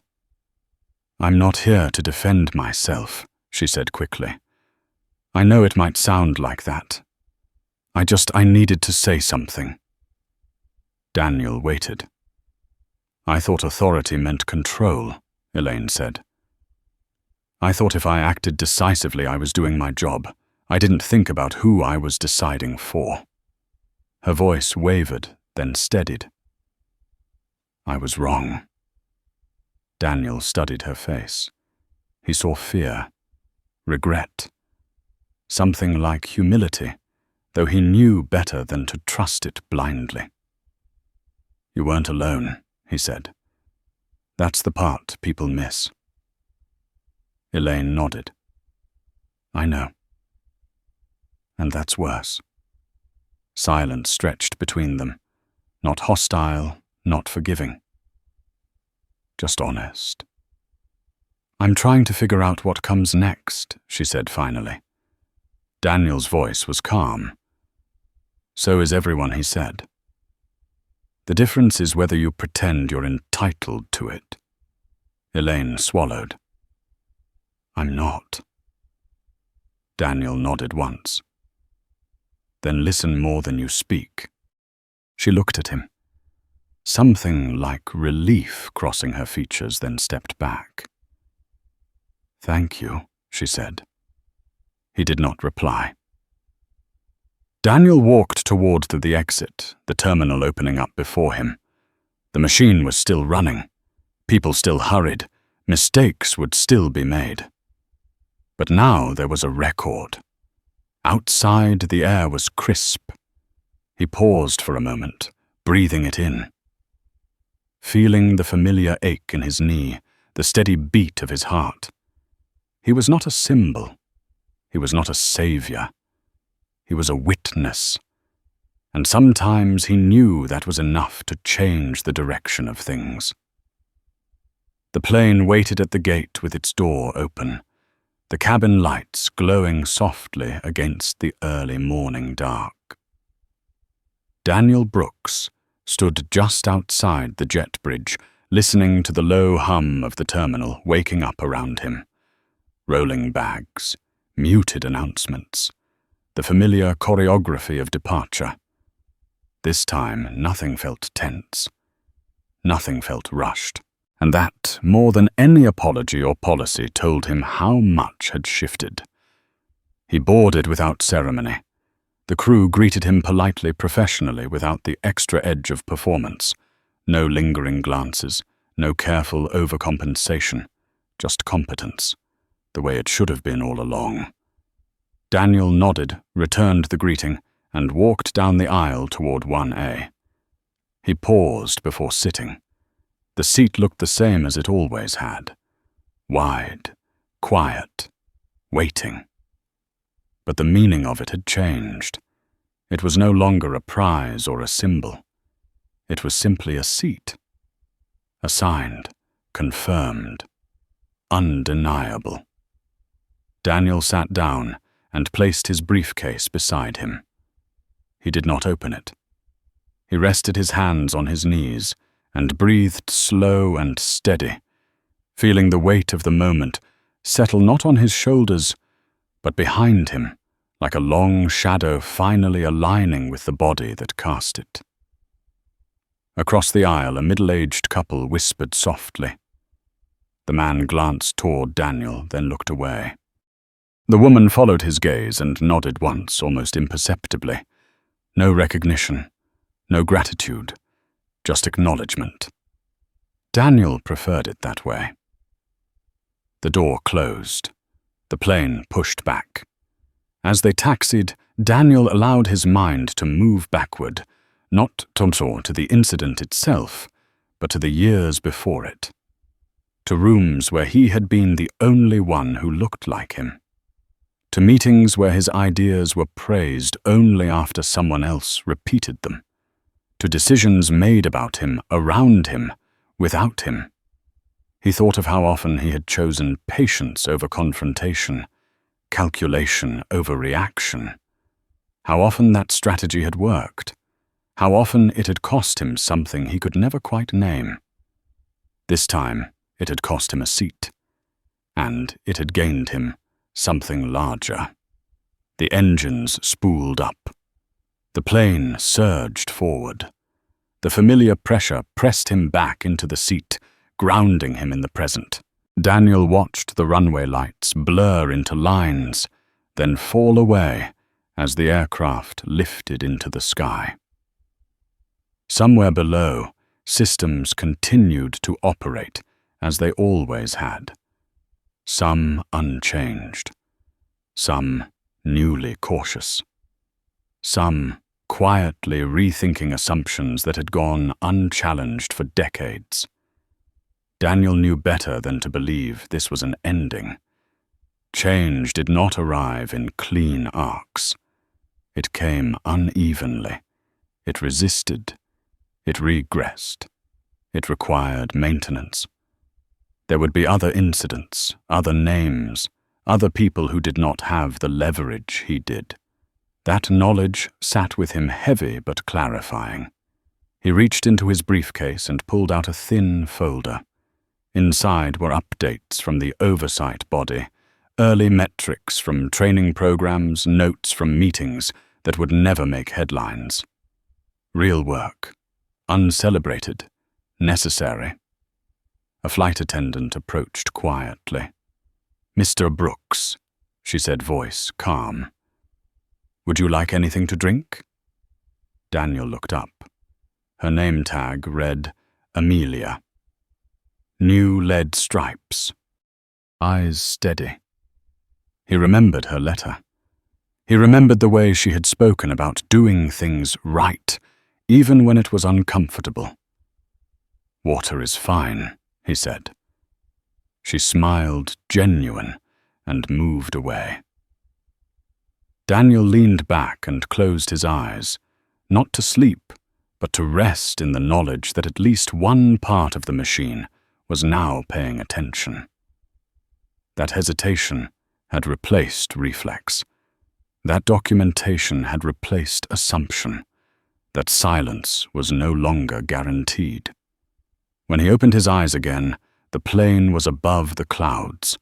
"I'm not here to defend myself," she said quickly. "I know it might sound like that. I needed to say something." Daniel waited. "I thought authority meant control," Elaine said. "I thought if I acted decisively I was doing my job. I didn't think about who I was deciding for." Her voice wavered, then steadied. "I was wrong." Daniel studied her face. He saw fear, regret, something like humility, though he knew better than to trust it blindly. "You weren't alone," he said. "That's the part people miss." Elaine nodded. "I know. And that's worse." Silence stretched between them, not hostile, not forgiving. Just honest. "I'm trying to figure out what comes next," she said finally. Daniel's voice was calm. "So is everyone," he said. "The difference is whether you pretend you're entitled to it." Elaine swallowed. "I'm not." Daniel nodded once. "Then listen more than you speak." She looked at him. Something like relief crossing her features, then stepped back. "Thank you," she said. He did not reply. Daniel walked toward the exit, the terminal opening up before him. The machine was still running. People still hurried. Mistakes would still be made. But now there was a record. Outside, the air was crisp. He paused for a moment, breathing it in. Feeling the familiar ache in his knee, the steady beat of his heart. He was not a symbol. He was not a savior. He was a witness. And sometimes he knew that was enough to change the direction of things. The plane waited at the gate with its door open, the cabin lights glowing softly against the early morning dark. Daniel Brooks stood just outside the jet bridge, listening to the low hum of the terminal waking up around him. Rolling bags, muted announcements, the familiar choreography of departure. This time, nothing felt tense. Nothing felt rushed. And that, more than any apology or policy, told him how much had shifted. He boarded without ceremony. The crew greeted him politely, professionally, without the extra edge of performance. No lingering glances, no careful overcompensation, just competence, the way it should have been all along. Daniel nodded, returned the greeting, and walked down the aisle toward 1A. He paused before sitting. The seat looked the same as it always had. Wide, quiet, waiting. But the meaning of it had changed. It was no longer a prize or a symbol. It was simply a seat. Assigned, confirmed, undeniable. Daniel sat down and placed his briefcase beside him. He did not open it. He rested his hands on his knees and breathed slow and steady, feeling the weight of the moment settle not on his shoulders, but behind him, like a long shadow finally aligning with the body that cast it. Across the aisle, a middle-aged couple whispered softly. The man glanced toward Daniel, then looked away. The woman followed his gaze and nodded once, almost imperceptibly. No recognition, no gratitude, just acknowledgement. Daniel preferred it that way. The door closed. The plane pushed back. As they taxied, Daniel allowed his mind to move backward, not to the incident itself, but to the years before it. To rooms where he had been the only one who looked like him. To meetings where his ideas were praised only after someone else repeated them. To decisions made about him, around him, without him. He thought of how often he had chosen patience over confrontation, calculation over reaction. How often that strategy had worked. How often it had cost him something he could never quite name. This time, it had cost him a seat. And it had gained him something larger. The engines spooled up. The plane surged forward. The familiar pressure pressed him back into the seat, grounding him in the present. Daniel watched the runway lights blur into lines, then fall away as the aircraft lifted into the sky. Somewhere below, systems continued to operate as they always had. Some unchanged. Some newly cautious. Some quietly rethinking assumptions that had gone unchallenged for decades. Daniel knew better than to believe this was an ending. Change did not arrive in clean arcs. It came unevenly. It resisted. It regressed. It required maintenance. There would be other incidents, other names, other people who did not have the leverage he did. That knowledge sat with him heavy but clarifying. He reached into his briefcase and pulled out a thin folder. Inside were updates from the oversight body, early metrics from training programs, notes from meetings that would never make headlines. Real work, uncelebrated, necessary. A flight attendant approached quietly. "Mr. Brooks," she said, voice calm. "Would you like anything to drink?" Daniel looked up. Her name tag read Amelia. New lead stripes. Eyes steady. He remembered her letter. He remembered the way she had spoken about doing things right, even when it was uncomfortable. "Water is fine," he said. She smiled, genuine, and moved away. Daniel leaned back and closed his eyes, not to sleep, but to rest in the knowledge that at least one part of the machine was now paying attention. That hesitation had replaced reflex. That documentation had replaced assumption. that silence was no longer guaranteed. When he opened his eyes again, the plane was above the clouds,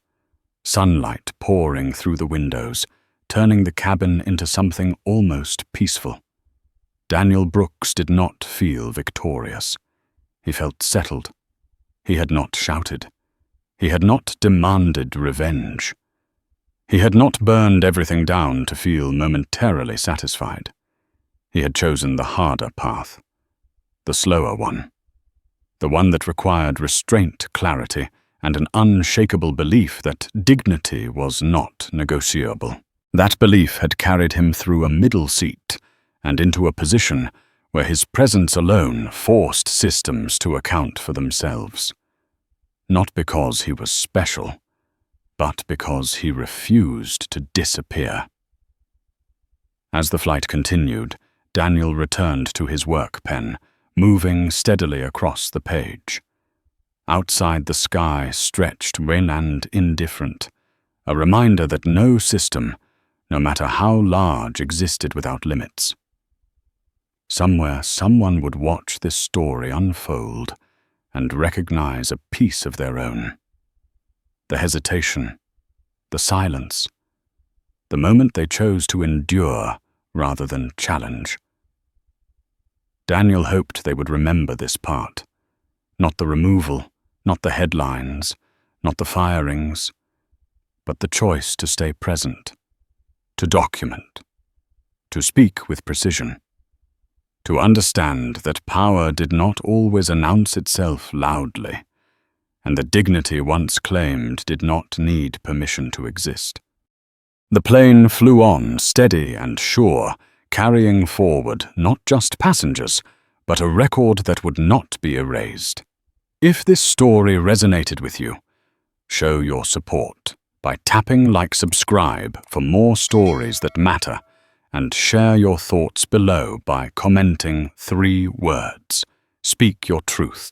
sunlight pouring through the windows, turning the cabin into something almost peaceful. Daniel Brooks did not feel victorious. He felt settled. He had not shouted. He had not demanded revenge. He had not burned everything down to feel momentarily satisfied. He had chosen the harder path, the slower one, the one that required restraint, clarity, and an unshakable belief that dignity was not negotiable. That belief had carried him through a middle seat and into a position where his presence alone forced systems to account for themselves. Not because he was special, but because he refused to disappear. As the flight continued, Daniel returned to his work pen, moving steadily across the page. Outside, the sky stretched wan and indifferent, a reminder that no system, no matter how large, existed without limits. Somewhere, someone would watch this story unfold and recognize a piece of their own. The hesitation, the silence, the moment they chose to endure rather than challenge. Daniel hoped they would remember this part. Not the removal, not the headlines, not the firings, but the choice to stay present, to document, to speak with precision, to understand that power did not always announce itself loudly, and that dignity once claimed did not need permission to exist. The plane flew on, steady and sure, carrying forward not just passengers, but a record that would not be erased. If this story resonated with you, show your support by tapping like subscribe for more stories that matter, and share your thoughts below by commenting 3 words. Speak your truth.